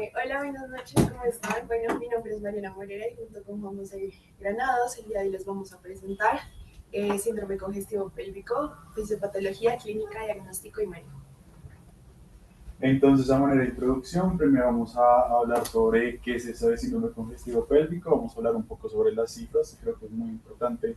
Hola, buenas noches, ¿cómo están? Bueno, mi nombre es Mariana Morera y junto con Juan José Granados, el día de hoy les vamos a presentar síndrome congestivo pélvico, fisiopatología clínica, diagnóstico y manejo. Entonces, a manera de introducción, primero vamos a hablar sobre qué es eso de síndrome congestivo pélvico, vamos a hablar un poco sobre las cifras, creo que es muy importante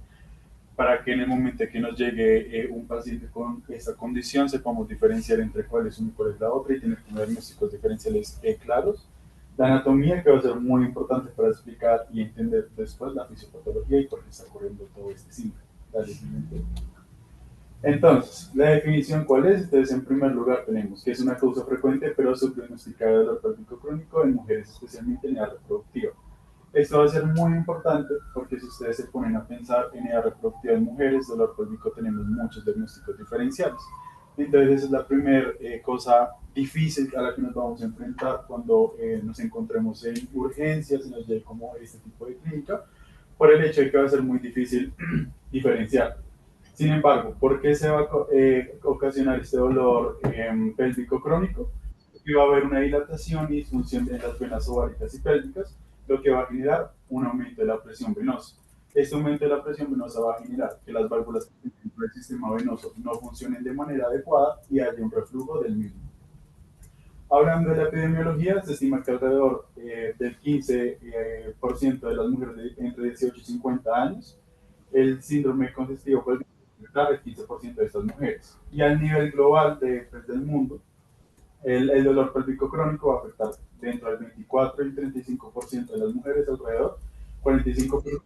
para que en el momento que nos llegue un paciente con esta condición sepamos diferenciar entre cuál es una y cuál es la otra y tener como diagnósticos diferenciales claros. La anatomía que va a ser muy importante para explicar y entender después la fisiopatología y por qué está ocurriendo todo este síndrome. Dale, siguiente. Entonces, la definición, ¿cuál es? Entonces, en primer lugar, tenemos que es una causa frecuente pero subdiagnosticada de dolor pélvico crónico en mujeres, especialmente en edad reproductiva. Esto va a ser muy importante porque si ustedes se ponen a pensar en edad reproductiva en mujeres, dolor pélvico, tenemos muchos diagnósticos diferenciales. Entonces, esa es la primera cosa difícil a la que nos vamos a enfrentar cuando nos encontremos en urgencias y nos llegue como este tipo de clínica, por el hecho de que va a ser muy difícil diferenciar. Sin embargo, ¿por qué se va a ocasionar este dolor pélvico crónico? Porque va a haber una dilatación y disfunción de las venas ováricas y pélvicas, lo que va a generar un aumento de la presión venosa. Este aumento de la presión venosa va a generar que las válvulas del sistema venoso no funcionen de manera adecuada y haya un reflujo del mismo. Hablando de la epidemiología, se estima que alrededor del 15% de las mujeres de entre 18 y 50 años, el síndrome congestivo puede afectar el 15% de estas mujeres. Y al nivel global pues, del mundo, el dolor pélvico crónico va a afectar dentro del 24 y 35% de las mujeres, alrededor 45%,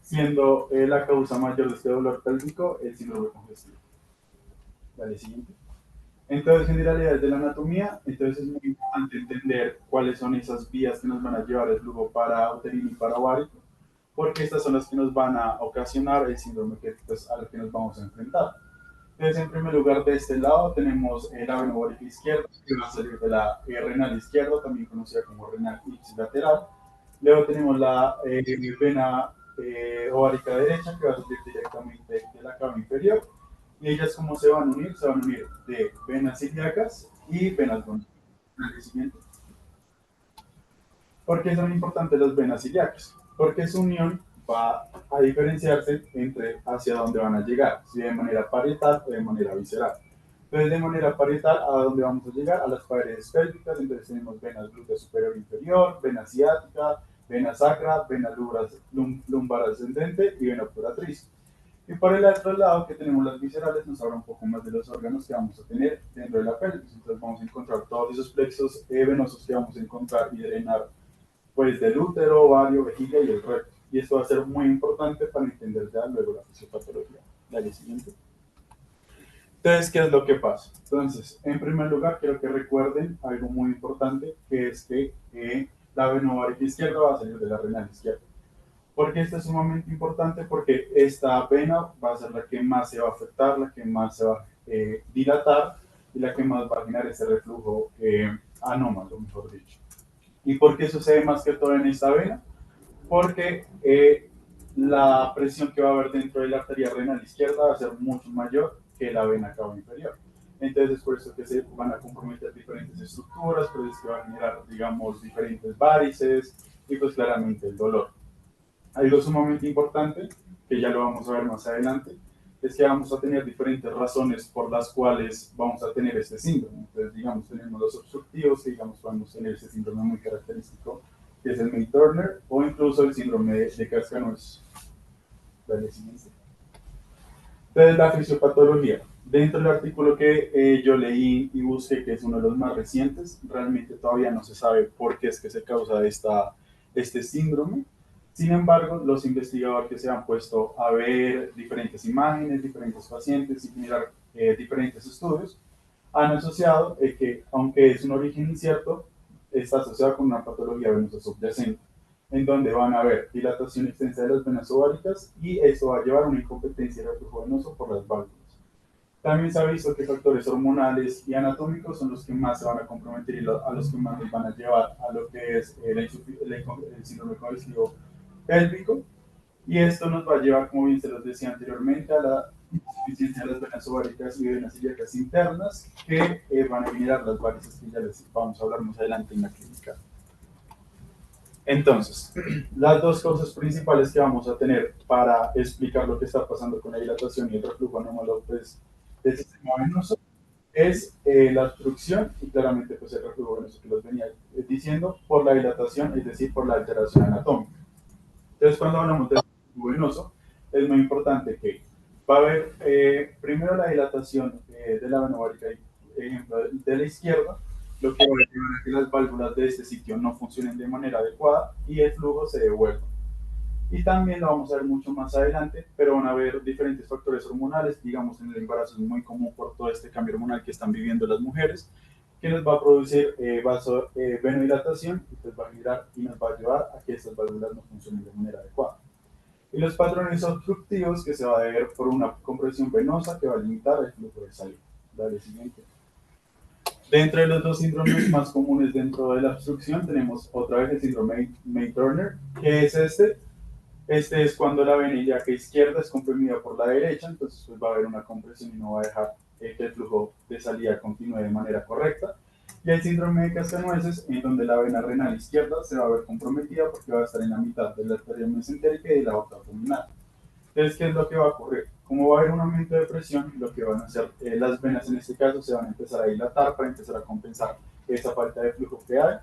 siendo la causa mayor de este dolor pélvico el síndrome congestivo. Vale, siguiente. Entonces, generalidades de la anatomía, entonces es muy importante entender cuáles son esas vías que nos van a llevar el flujo para uterino y para ovárico, porque estas son las que nos van a ocasionar el síndrome que, pues, al que nos vamos a enfrentar. Entonces, en primer lugar, de este lado tenemos la vena ovárica izquierda, que va a salir de la renal izquierda, también conocida como renal ipsilateral. Luego tenemos la vena ovárica derecha, que va a salir directamente de la cava inferior. Y ellas, ¿cómo se van a unir? Se van a unir de venas ilíacas y venas gonáticas. ¿Por qué son importantes las venas ilíacas? Porque su unión va a diferenciarse entre hacia dónde van a llegar, si de manera parietal o de manera visceral. Entonces, de manera parietal, ¿a dónde vamos a llegar? A las paredes pélvicas. Entonces, tenemos venas glútea superior e inferior, vena ciática, vena sacra, vena lumbar ascendente y vena obturatriz. Y por el otro lado, que tenemos las viscerales, nos habla un poco más de los órganos que vamos a tener dentro de la pelvis. Entonces, vamos a encontrar todos esos plexos venosos que vamos a encontrar y drenar pues del útero, ovario, vejiga y el recto. Y esto va a ser muy importante para entender ya luego la fisiopatología. Dale, siguiente. Entonces, ¿qué es lo que pasa? Entonces, en primer lugar, quiero que recuerden algo muy importante, que es que la vena ovárica izquierda va a salir de la renal izquierda. ¿Por qué esto es sumamente importante? Porque esta vena va a ser la que más se va a afectar, la que más se va a dilatar y la que más va a generar ese reflujo anómalo, mejor dicho. ¿Y por qué sucede más que todo en esta vena? Porque la presión que va a haber dentro de la arteria renal izquierda va a ser mucho mayor que la vena cava inferior. Entonces es por eso que se van a comprometer diferentes estructuras, por eso que va a generar, digamos, diferentes varices y pues claramente el dolor. Algo sumamente importante, que ya lo vamos a ver más adelante, es que vamos a tener diferentes razones por las cuales vamos a tener este síndrome. Entonces, digamos, tenemos los obstructivos, que digamos podemos tener ese síndrome muy característico, que es el May-Turner, o incluso el síndrome de Cascanueces. Dale, siguiente. Entonces, la fisiopatología. Dentro del artículo que yo leí y busqué, que es uno de los más recientes, realmente todavía no se sabe por qué es que se causa este síndrome. Sin embargo, los investigadores que se han puesto a ver diferentes imágenes, diferentes pacientes y generar diferentes estudios, han asociado que, aunque es un origen incierto, está asociado con una patología venosa subyacente, en donde van a haber dilatación extensa de las venas ováricas y eso va a llevar a una incompetencia de reflujo venoso por las válvulas. También se ha visto que factores hormonales y anatómicos son los que más se van a comprometer y a los que más nos van a llevar a lo que es el síndrome congestivo pélvico. Y esto nos va a llevar, como bien se los decía anteriormente, a la insuficiencia de las venas ováricas y venas ilíacas internas que van a generar las varices que ya les vamos a hablar más adelante en la clínica. Entonces, las dos cosas principales que vamos a tener para explicar lo que está pasando con la dilatación y el reflujo anómalo pues, del sistema venoso es la obstrucción y claramente pues, el reflujo venoso que los venía diciendo por la dilatación, es decir, por la alteración anatómica. Entonces, cuando hablamos del reflujo venoso, es muy importante que va a haber primero la dilatación de la vena varica, ejemplo, de la izquierda, lo que va a llevar a que las válvulas de este sitio no funcionen de manera adecuada y el flujo se devuelva. Y también lo vamos a ver mucho más adelante, pero van a haber diferentes factores hormonales, digamos en el embarazo es muy común por todo este cambio hormonal que están viviendo las mujeres, que nos va a producir venodilatación y pues va a generar y nos va a ayudar a que estas válvulas no funcionen de manera adecuada. Y los patrones obstructivos que se va a deber por una compresión venosa que va a limitar el flujo de saliva. Dale, siguiente. Dentro de los dos síndromes más comunes dentro de la obstrucción tenemos otra vez el síndrome May-Turner, que es este es cuando la vena ilíaca izquierda es comprimida por la derecha, entonces pues va a haber una compresión y no va a dejar que el flujo de salida continúe de manera correcta. Y el síndrome de cascanueces, en donde la vena renal izquierda se va a ver comprometida porque va a estar en la mitad de la arteria mesentérica y de la aorta abdominal. Entonces, ¿qué es lo que va a ocurrir? Como va a haber un aumento de presión, lo que van a hacer las venas en este caso se van a empezar a dilatar para empezar a compensar esa falta de flujo que hay.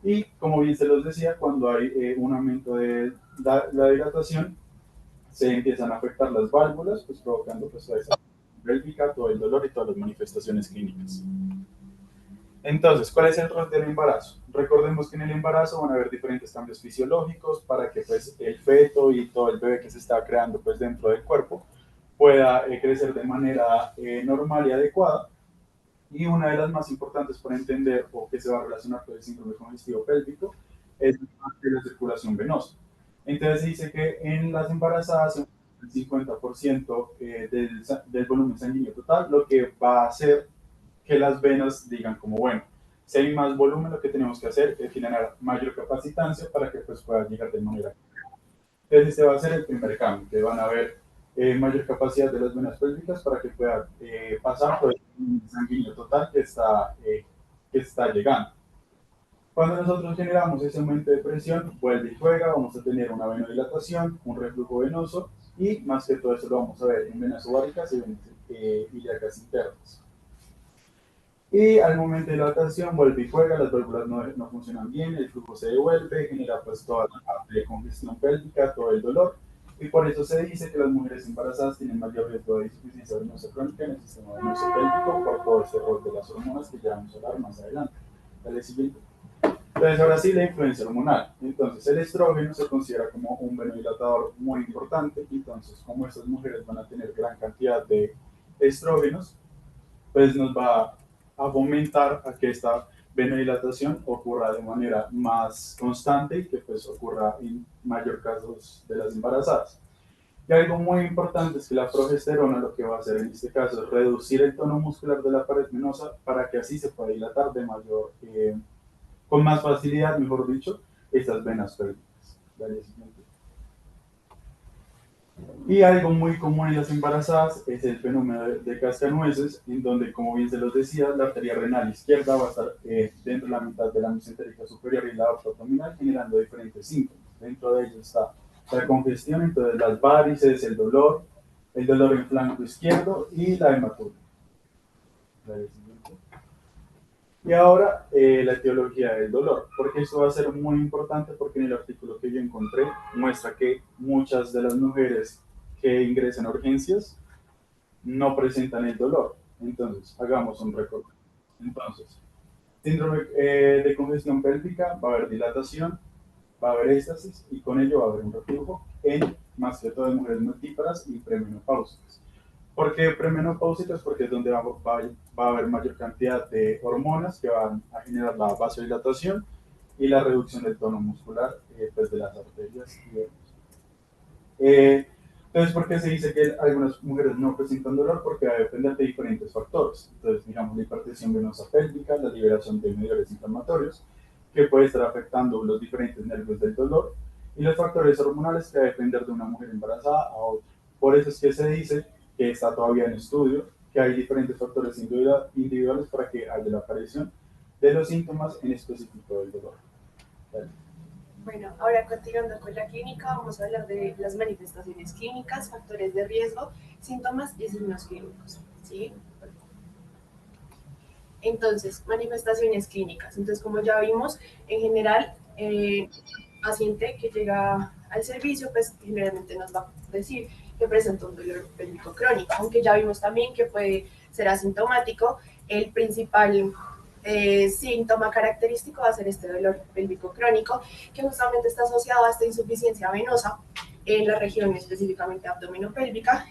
Y como bien se los decía, cuando hay un aumento de la dilatación, se empiezan a afectar las válvulas, pues provocando pues, toda esa pélvica, todo el dolor y todas las manifestaciones clínicas. Entonces, ¿cuál es el rol del embarazo? Recordemos que en el embarazo van a haber diferentes cambios fisiológicos para que pues, el feto y todo el bebé que se está creando pues, dentro del cuerpo pueda crecer de manera normal y adecuada. Y una de las más importantes para entender o que se va a relacionar con el síndrome congestivo pélvico es la circulación venosa. Entonces se dice que en las embarazadas el 50% del volumen sanguíneo total, lo que va a hacer que las venas digan como, bueno, si hay más volumen, lo que tenemos que hacer es generar mayor capacitancia para que pues, pueda llegar de manera. Entonces este va a ser el primer cambio, que van a ver mayor capacidad de las venas pélvicas para que puedan pasar por el volumen sanguíneo total que está llegando. Cuando nosotros generamos ese aumento de presión, vuelve y juega, vamos a tener una venodilatación, un reflujo venoso y más que todo eso lo vamos a ver en venas ováricas y venas ilíacas internas. Y al momento de la dilatación vuelve y juega, las válvulas no funcionan bien, el flujo se devuelve, genera pues toda la parte de congestión pélvica, todo el dolor. Y por eso se dice que las mujeres embarazadas tienen mayor riesgo de insuficiencia venosa crónica en el sistema venoso pélvico por todo este rol de las hormonas que ya vamos a hablar más adelante. Dale, siguiente. Entonces, ahora sí, la influencia hormonal. Entonces, el estrógeno se considera como un venodilatador muy importante. Entonces, como estas mujeres van a tener gran cantidad de estrógenos, pues nos va a fomentar a que esta venodilatación ocurra de manera más constante y que pues ocurra en mayor casos de las embarazadas. Y algo muy importante es que la progesterona lo que va a hacer en este caso es reducir el tono muscular de la pared venosa para que así se pueda dilatar de mayor con más facilidad, mejor dicho, estas venas pélvicas. Y algo muy común en las embarazadas es el fenómeno de cascanueces, en donde, como bien se los decía, la arteria renal izquierda va a estar dentro de la mitad de la mesentérica superior y la aorta abdominal, generando diferentes síntomas. Dentro de ellos está la congestión, entonces las varices, el dolor en flanco izquierdo y la hematuria. Y ahora la etiología del dolor, porque esto va a ser muy importante porque en el artículo que yo encontré muestra que muchas de las mujeres que ingresan a urgencias no presentan el dolor. Entonces, hagamos un récord. Entonces, síndrome de congestión pélvica, va a haber dilatación, va a haber éxtasis y con ello va a haber un reflujo en más que todo en mujeres multíparas y premenopáusicas. ¿Por qué premenopáusicas? Porque es donde va a haber mayor cantidad de hormonas que van a generar la vasodilatación y la reducción del tono muscular pues de las arterias y venas. Entonces, ¿por qué se dice que algunas mujeres no presentan dolor? Porque va a depender de diferentes factores. Entonces, digamos, la hipertensión venosa pélvica, la liberación de mediadores inflamatorios, que puede estar afectando los diferentes nervios del dolor, y los factores hormonales que va a depender de una mujer embarazada a otra. Por eso es que se dice que está todavía en estudio, que hay diferentes factores individuales para que haya la aparición de los síntomas en específico del dolor. ¿Vale? Bueno, ahora continuando con la clínica, vamos a hablar de las manifestaciones clínicas, factores de riesgo, síntomas y signos clínicos. ¿Sí? Entonces, manifestaciones clínicas. Entonces, como ya vimos, en general, paciente que llega al servicio, pues generalmente nos va a decir que presenta un dolor pélvico crónico, aunque ya vimos también que puede ser asintomático. El principal síntoma característico va a ser este dolor pélvico crónico, que justamente está asociado a esta insuficiencia venosa en la región específicamente abdominopélvica.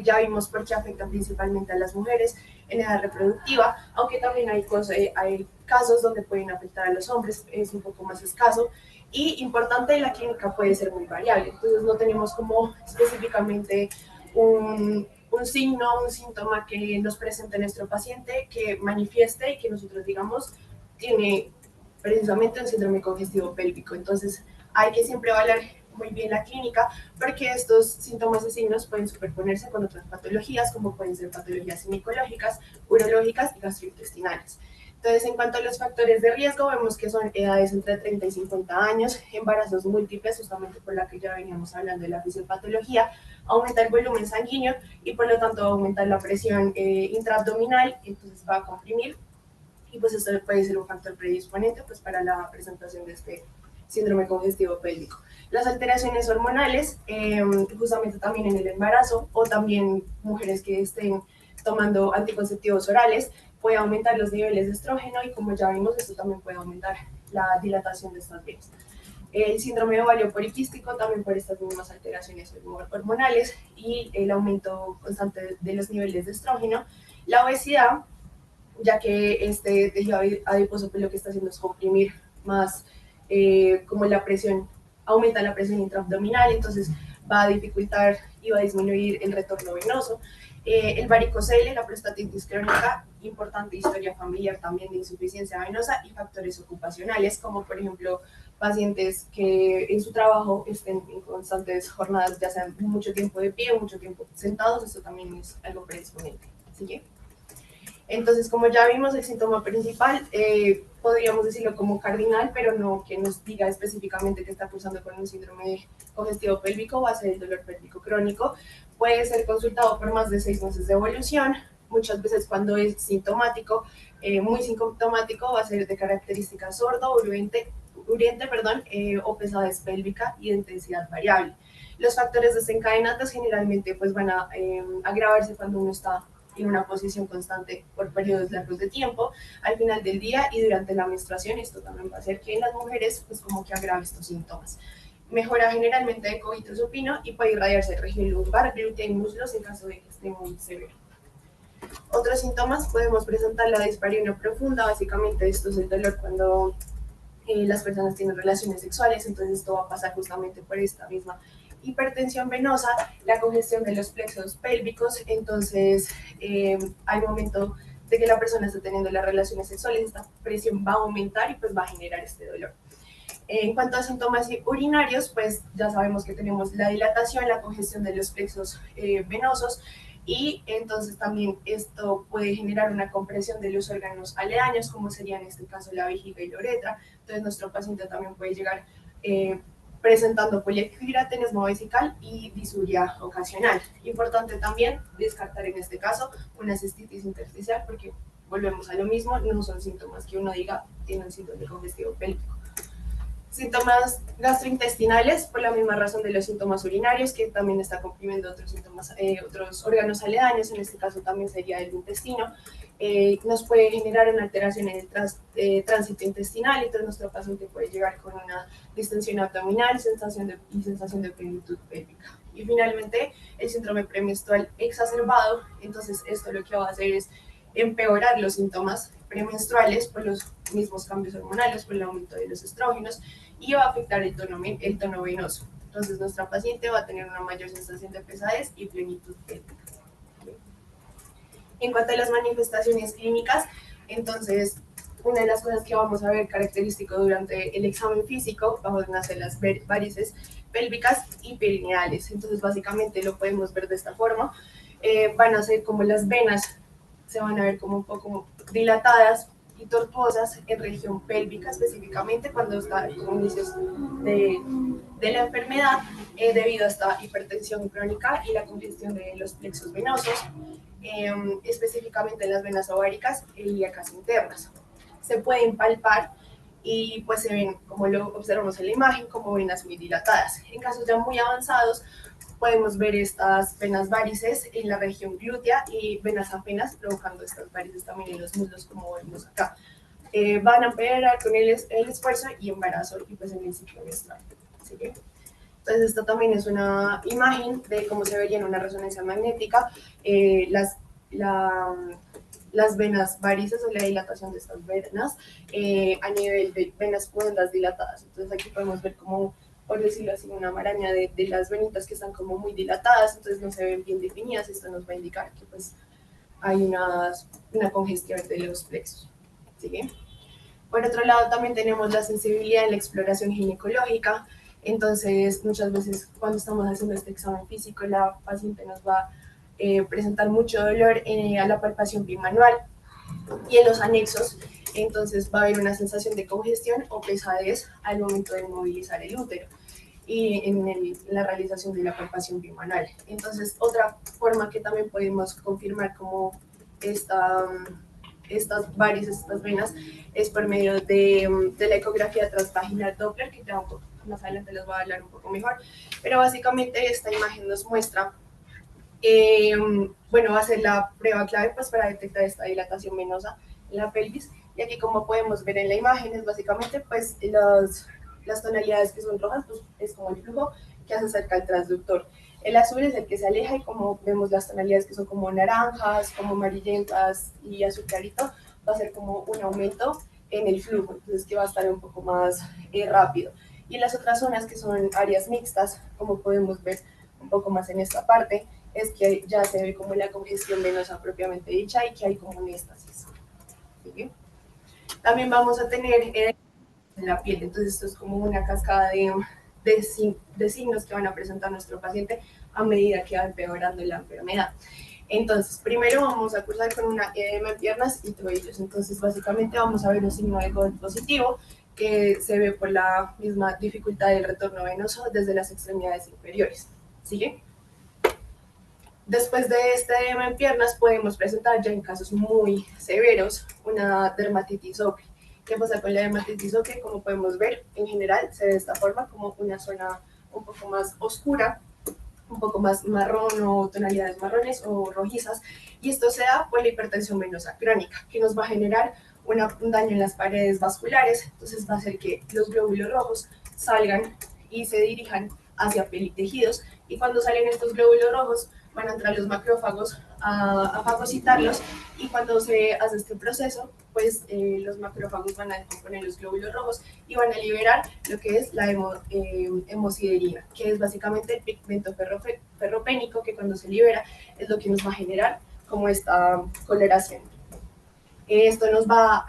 Ya vimos por qué afecta principalmente a las mujeres en edad reproductiva, aunque también hay casos donde pueden afectar a los hombres, es un poco más escaso. Y importante, la clínica puede ser muy variable, entonces no tenemos como específicamente un signo, un síntoma que nos presente nuestro paciente, que manifieste y que nosotros digamos tiene precisamente un síndrome congestivo pélvico. Entonces hay que siempre evaluar muy bien la clínica porque estos síntomas y signos pueden superponerse con otras patologías como pueden ser patologías ginecológicas, urológicas y gastrointestinales. Entonces, en cuanto a los factores de riesgo, vemos que son edades entre 30 y 50 años, embarazos múltiples, justamente por la que ya veníamos hablando de la fisiopatología, aumenta el volumen sanguíneo y por lo tanto aumenta la presión intraabdominal, entonces va a comprimir y pues esto puede ser un factor predisponente pues para la presentación de este síndrome congestivo pélvico. Las alteraciones hormonales, justamente también en el embarazo o también mujeres que estén tomando anticonceptivos orales, puede aumentar los niveles de estrógeno y como ya vimos, esto también puede aumentar la dilatación de estas vías. El síndrome de ovario poliquístico también por estas mismas alteraciones hormonales y el aumento constante de los niveles de estrógeno. La obesidad, ya que este tejido adiposo pues, lo que está haciendo es comprimir más como la presión, aumenta la presión intraabdominal, entonces va a dificultar y va a disminuir el retorno venoso. El varicocele, la prostatitis crónica, importante historia familiar también de insuficiencia venosa y factores ocupacionales, como por ejemplo pacientes que en su trabajo estén en constantes jornadas, ya sean mucho tiempo de pie o mucho tiempo sentados, eso también es algo predisponente. ¿Sigue? Entonces, como ya vimos, el síntoma principal, podríamos decirlo como cardinal, pero no que nos diga específicamente que está cursando con un síndrome congestivo pélvico, va a ser el dolor pélvico crónico. Puede ser consultado por más de 6 meses de evolución. Muchas veces cuando es sintomático, muy sintomático, va a ser de característica sordo, o pesadez pélvica y de intensidad variable. Los factores desencadenantes generalmente pues, van a agravarse cuando uno está en una posición constante por periodos largos de tiempo, al final del día y durante la menstruación. Esto también va a hacer que en las mujeres pues como que agrave estos síntomas. Mejora generalmente de cogito supino y puede irradiarse región lumbar, glútea y muslos en caso de que esté muy severo. Otros síntomas podemos presentar la dispareunia profunda, básicamente esto es el dolor cuando las personas tienen relaciones sexuales, entonces esto va a pasar justamente por esta misma hipertensión venosa, la congestión de los plexos pélvicos, entonces al momento de que la persona está teniendo las relaciones sexuales, esta presión va a aumentar y pues va a generar este dolor. En cuanto a síntomas urinarios, pues ya sabemos que tenemos la dilatación, la congestión de los plexos venosos y entonces también esto puede generar una compresión de los órganos aledaños, como sería en este caso la vejiga y la uretra. Entonces nuestro paciente también puede llegar presentando poliequidra, tenesmo vesical y disuria ocasional. Importante también descartar en este caso una cistitis intersticial porque volvemos a lo mismo, no son síntomas que uno diga tiene un síndrome congestivo pélvico. Síntomas gastrointestinales por la misma razón de los síntomas urinarios, que también está comprimiendo otros síntomas, otros órganos aledaños, en este caso también sería el intestino. Nos puede generar una alteración en el tránsito intestinal, entonces nuestro paciente puede llegar con una distensión abdominal sensación de plenitud pélvica. Y finalmente, el síndrome premenstrual exacerbado, entonces esto lo que va a hacer es empeorar los síntomas premenstruales por los mismos cambios hormonales, por el aumento de los estrógenos y va a afectar el tono venoso. Entonces nuestra paciente va a tener una mayor sensación de pesadez y plenitud pélvica. En cuanto a las manifestaciones clínicas, entonces una de las cosas que vamos a ver característico durante el examen físico van a ser las varices pélvicas y perineales. Entonces básicamente lo podemos ver de esta forma. Van a ser como las venas se van a ver como un poco dilatadas, y tortuosas en región pélvica, específicamente cuando está en inicios de, de la enfermedad, debido a esta hipertensión crónica y la congestión de los plexos venosos, específicamente en las venas ováricas e ilíacas internas. Se pueden palpar y pues se ven, como lo observamos en la imagen, como venas muy dilatadas. En casos ya muy avanzados, podemos ver estas venas varices en la región glútea y venas apenas provocando estas varices también en los muslos, como vemos acá. Van a empeorar con el esfuerzo y embarazo y pues en el ciclo menstrual. ¿Sí? Entonces, esta también es una imagen de cómo se vería en una resonancia magnética la, las venas varices o la dilatación de estas venas a nivel de venas pudendas dilatadas. Entonces, aquí podemos ver como, por decirlo así, una maraña de las venitas que están como muy dilatadas, entonces no se ven bien definidas. Esto nos va a indicar que pues hay una congestión de los plexos. ¿Sí? Por otro lado, también tenemos la sensibilidad en la exploración ginecológica. Entonces, muchas veces cuando estamos haciendo este examen físico, la paciente nos va a presentar mucho dolor a la palpación bimanual y en los anexos. Entonces, va a haber una sensación de congestión o pesadez al momento de movilizar el útero y en la realización de la palpación bimanual. Entonces, otra forma que también podemos confirmar como estas varices, estas venas, es por medio de la ecografía transvaginal Doppler, que ya más adelante les voy a hablar un poco mejor, pero básicamente esta imagen nos muestra, bueno, va a ser la prueba clave pues para detectar esta dilatación venosa en la pelvis, y aquí como podemos ver en la imagen es básicamente pues las tonalidades que son rojas, pues es como el flujo que se acerca al transductor. El azul es el que se aleja y como vemos las tonalidades que son como naranjas, como amarillentas y azul clarito, va a ser como un aumento en el flujo, entonces que va a estar un poco más rápido. Y las otras zonas que son áreas mixtas, como podemos ver un poco más en esta parte, es que ya se ve como la congestión venosa propiamente dicha y que hay como un éxtasis. ¿Sí? También vamos a tener en la piel, entonces esto es como una cascada de signos que van a presentar nuestro paciente a medida que va empeorando la enfermedad. Entonces, primero vamos a cursar con una edema en piernas y tobillos. Entonces, básicamente vamos a ver un signo de COVID positivo que se ve por la misma dificultad del retorno venoso desde las extremidades inferiores. ¿Sigue? Después de este edema en piernas podemos presentar ya en casos muy severos una dermatitis ocre. ¿Qué pasa con la dermatitis ocre? Como podemos ver, en general se ve de esta forma, como una zona un poco más oscura, un poco más marrón o tonalidades marrones o rojizas, y esto se da por la hipertensión venosa crónica, que nos va a generar un daño en las paredes vasculares. Entonces va a hacer que los glóbulos rojos salgan y se dirijan hacia piel y tejidos, y cuando salen estos glóbulos rojos van a entrar los macrófagos a fagocitarlos, y cuando se hace este proceso, pues los macrófagos van a descomponer los glóbulos rojos y van a liberar lo que es la hemosiderina, que es básicamente el pigmento ferropénico, que cuando se libera es lo que nos va a generar como esta coloración. Esto nos va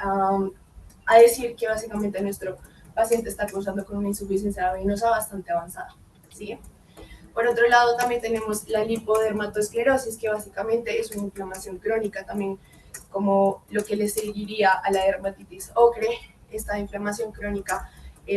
a decir que básicamente nuestro paciente está cursando con una insuficiencia venosa bastante avanzada. ¿Sí? Por otro lado, también tenemos la lipodermatoesclerosis, que básicamente es una inflamación crónica, también como lo que le seguiría a la dermatitis ocre. Esta inflamación crónica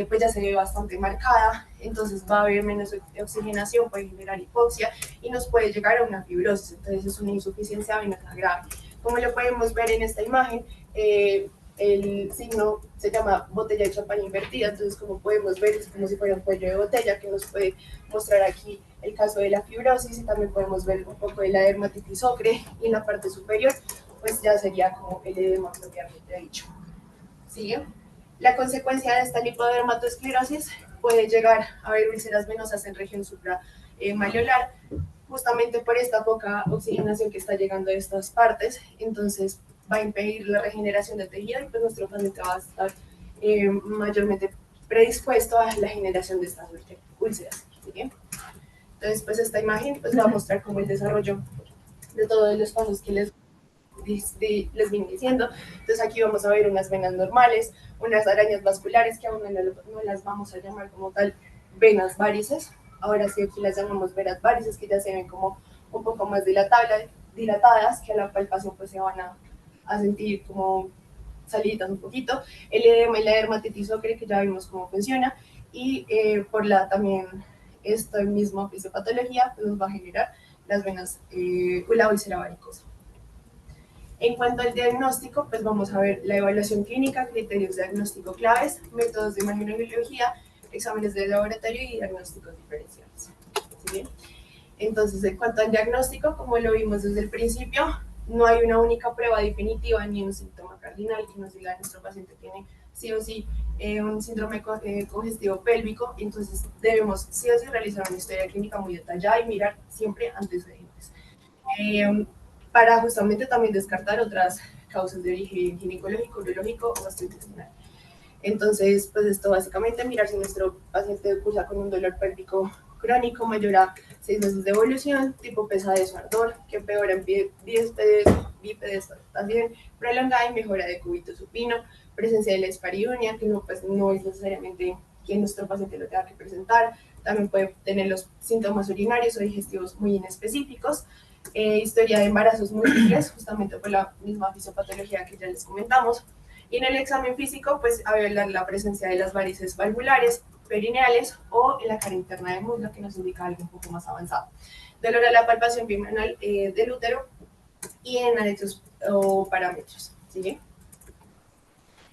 pues ya se ve bastante marcada, entonces va a haber menos oxigenación, puede generar hipoxia y nos puede llegar a una fibrosis, entonces es una insuficiencia venosa grave. Como lo podemos ver en esta imagen, el signo se llama botella de champán invertida, entonces como podemos ver es como si fuera un cuello de botella que nos puede mostrar aquí el caso de la fibrosis, y también podemos ver un poco de la dermatitis ocre, y en la parte superior pues ya sería como el edema propiamente dicho. ¿Sigue? La consecuencia de esta lipodermatoesclerosis puede llegar a haber úlceras venosas en región supramalleolar, justamente por esta poca oxigenación que está llegando a estas partes, entonces va a impedir la regeneración del tejido y pues nuestro paciente va a estar mayormente predispuesto a la generación de estas úlceras. ¿Sí? Entonces, pues esta imagen pues va a mostrar como el desarrollo de todos los pasos que les vine diciendo. Entonces aquí vamos a ver unas venas normales, unas arañas vasculares que aún no las vamos a llamar como tal venas varices. Ahora sí aquí las llamamos venas varices, que ya se ven como un poco más dilatadas, que a la palpación pues se van a sentir como saliditas un poquito, el edema y la dermatitis ocre, que ya vimos cómo funciona, y por también esta misma fisiopatología pues nos va a generar las venas, la úlcera varicosa. En cuanto al diagnóstico, pues vamos a ver la evaluación clínica, criterios de diagnóstico claves, métodos de imagenología, exámenes de laboratorio y diagnósticos diferenciales. ¿Sí? Entonces, en cuanto al diagnóstico, como lo vimos desde el principio, no hay una única prueba definitiva ni un síntoma cardinal que nos diga que nuestro paciente tiene sí o sí un síndrome congestivo pélvico. Entonces, debemos sí o sí realizar una historia clínica muy detallada y mirar siempre antecedentes. Para justamente también descartar otras causas de origen ginecológico, urológico o gastrointestinal. Entonces, pues esto básicamente mirar si nuestro paciente cursa con un dolor pélvico crónico mayor a 6 meses de evolución, tipo pesadez o ardor, que empeora en bípedes también, prolongada y mejora de cúbito supino, presencia de la esparidunia, que no, pues, no es necesariamente que nuestro paciente lo tenga que presentar, también puede tener los síntomas urinarios o digestivos muy inespecíficos, historia de embarazos múltiples, justamente por la misma fisiopatología que ya les comentamos. Y en el examen físico, pues a ver la presencia de las varices valvulares, perineales o en la cara interna del muslo, que nos indica algo un poco más avanzado. Dolor a la palpación bimanual del útero y en anexos o parámetros. ¿Sí?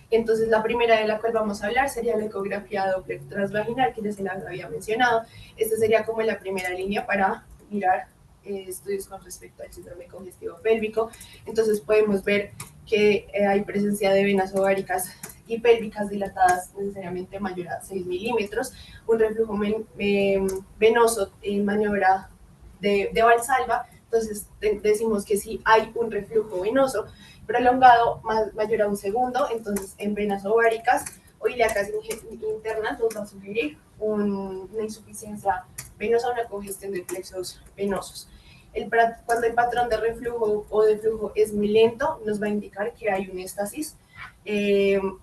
Entonces, la primera de la cual vamos a hablar sería la ecografía Doppler transvaginal, que ya se las había mencionado. Esta sería como la primera línea para mirar estudios con respecto al síndrome congestivo pélvico. Entonces, podemos ver que hay presencia de venas ováricas y pélvicas dilatadas necesariamente mayor a 6 milímetros, un reflujo venoso en maniobra de Valsalva. Entonces, decimos que si hay un reflujo venoso prolongado mayor a un segundo, entonces en venas ováricas o ilíacas internas nos va a sugerir una insuficiencia venosa, una congestión de plexos venosos. Cuando el patrón de reflujo o de flujo es muy lento, nos va a indicar que hay un éstasis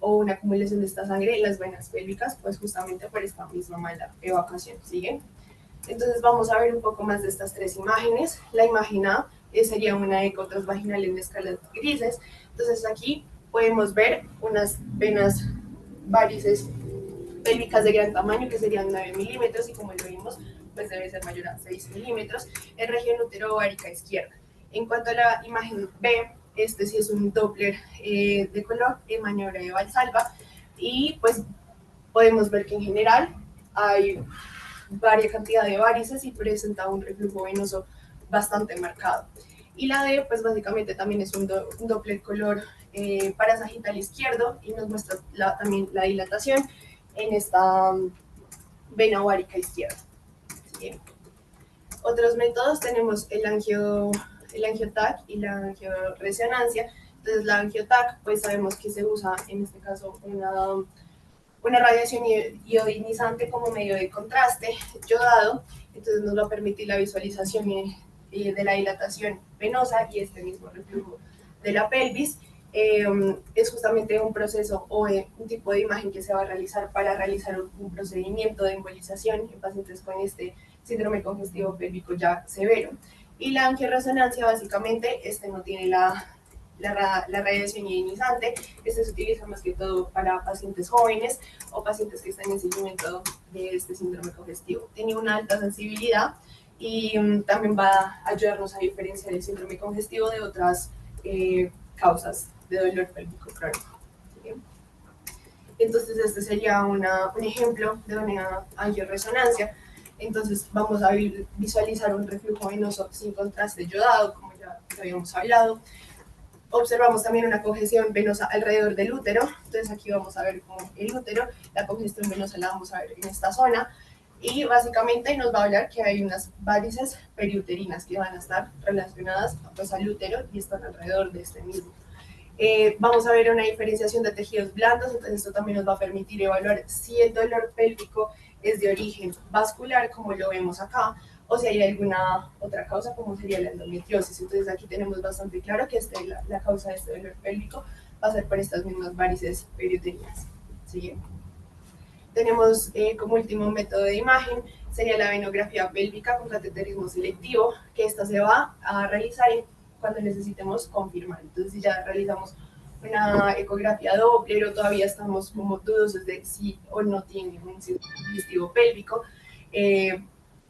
o una acumulación de esta sangre en las venas pélvicas, pues justamente por esta misma mala evacuación. ¿Siguen? Entonces vamos a ver un poco más de estas tres imágenes. La imagen A sería una eco transvaginal en escalas grises. Entonces aquí podemos ver unas venas varices pélvicas de gran tamaño, que serían 9 milímetros, y como lo vimos, pues debe ser mayor a 6 milímetros, en región uterovárica izquierda. En cuanto a la imagen B, este sí es un Doppler de color en maniobra de Valsalva, y pues podemos ver que en general hay varia cantidad de varices y presenta un reflujo venoso bastante marcado. Y la D, pues básicamente también es un Doppler color parasagital izquierdo y nos muestra también la dilatación en esta vena ovárica izquierda. ¿Sí? Otros métodos tenemos el angiotac y la angioresonancia. Entonces la angiotac, pues sabemos que se usa en este caso una radiación ionizante como medio de contraste yodado, entonces nos va a permitir la visualización de la dilatación venosa y este mismo reflujo de la pelvis. Es justamente un proceso o un tipo de imagen que se va a realizar para realizar un procedimiento de embolización en pacientes con este síndrome congestivo pélvico ya severo. Y la angioresonancia básicamente no tiene la radiación ionizante. Este se utiliza más que todo para pacientes jóvenes o pacientes que están en seguimiento de este síndrome congestivo. Tiene una alta sensibilidad y también va a ayudarnos a diferenciar el síndrome congestivo de otras causas de dolor pélvico crónico. ¿Sí? Entonces, este sería un ejemplo de una angioresonancia. Entonces, vamos a visualizar un reflujo venoso sin contraste yodado, como ya habíamos hablado. Observamos también una congestión venosa alrededor del útero. Entonces, aquí vamos a ver como el útero, la congestión venosa la vamos a ver en esta zona. Y básicamente nos va a hablar que hay unas varices periuterinas que van a estar relacionadas pues, al útero y están alrededor de este mismo. Vamos a ver una diferenciación de tejidos blandos, entonces esto también nos va a permitir evaluar si el dolor pélvico es de origen vascular, como lo vemos acá, o si hay alguna otra causa, como sería la endometriosis. Entonces aquí tenemos bastante claro que la causa de este dolor pélvico va a ser por estas mismas varices periuterinas. ¿Sí? Tenemos como último método de imagen, sería la venografía pélvica con cateterismo selectivo, que esta se va a realizar cuando necesitemos confirmar. Entonces, si ya realizamos una ecografía Doppler, o todavía estamos como dudosos de si o no tiene un síndrome digestivo pélvico,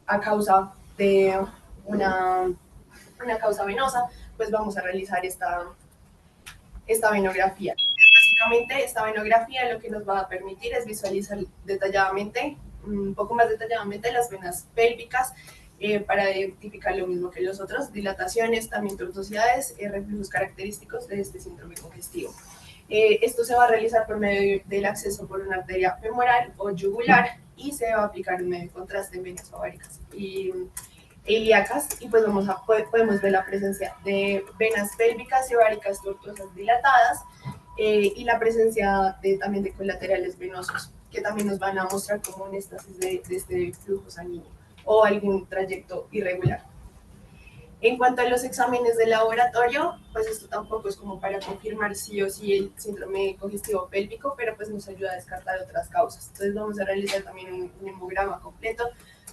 a causa de una causa venosa, pues vamos a realizar esta venografía. Básicamente, esta venografía lo que nos va a permitir es visualizar detalladamente, un poco más detalladamente, las venas pélvicas, para identificar lo mismo que los otros, dilataciones, también tortuosidades, reflujos característicos de este síndrome congestivo. Esto se va a realizar por medio del acceso por una arteria femoral o yugular, y se va a aplicar un medio de contraste en venas ováricas y ilíacas, y pues podemos ver la presencia de venas pélvicas y ováricas tortuosas dilatadas, y la presencia también de colaterales venosos, que también nos van a mostrar como un estasis de este flujo sanguíneo o algún trayecto irregular. En cuanto a los exámenes de laboratorio, pues esto tampoco es como para confirmar sí o sí el síndrome congestivo pélvico, pero pues nos ayuda a descartar otras causas. Entonces vamos a realizar también un hemograma completo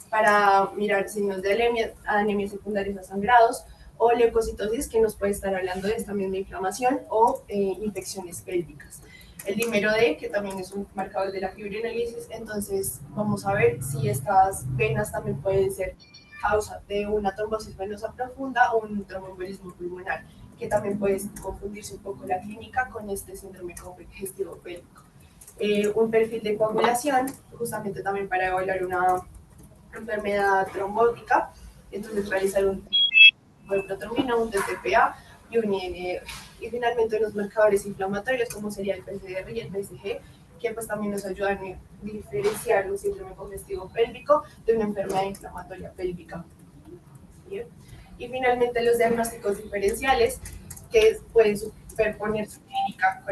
para mirar signos de anemia secundarios a sangrados o leucocitosis, que nos puede estar hablando de esta misma inflamación, o infecciones pélvicas. El dímero D, que también es un marcador de la fibrinolisis, entonces vamos a ver si estas venas también pueden ser causa de una trombosis venosa profunda o un tromboembolismo pulmonar, que también puede confundirse un poco la clínica con este síndrome congestivo pélvico. Un perfil de coagulación, justamente también para evaluar una enfermedad trombótica, entonces realizar un protrombina, un TTPA y un INR. Y finalmente unos marcadores inflamatorios, como sería el PCR y el BCG, que pues también nos ayudan a diferenciar un síndrome congestivo pélvico de una enfermedad inflamatoria pélvica. ¿Bien? Y finalmente los diagnósticos diferenciales, que pueden superponer su clínica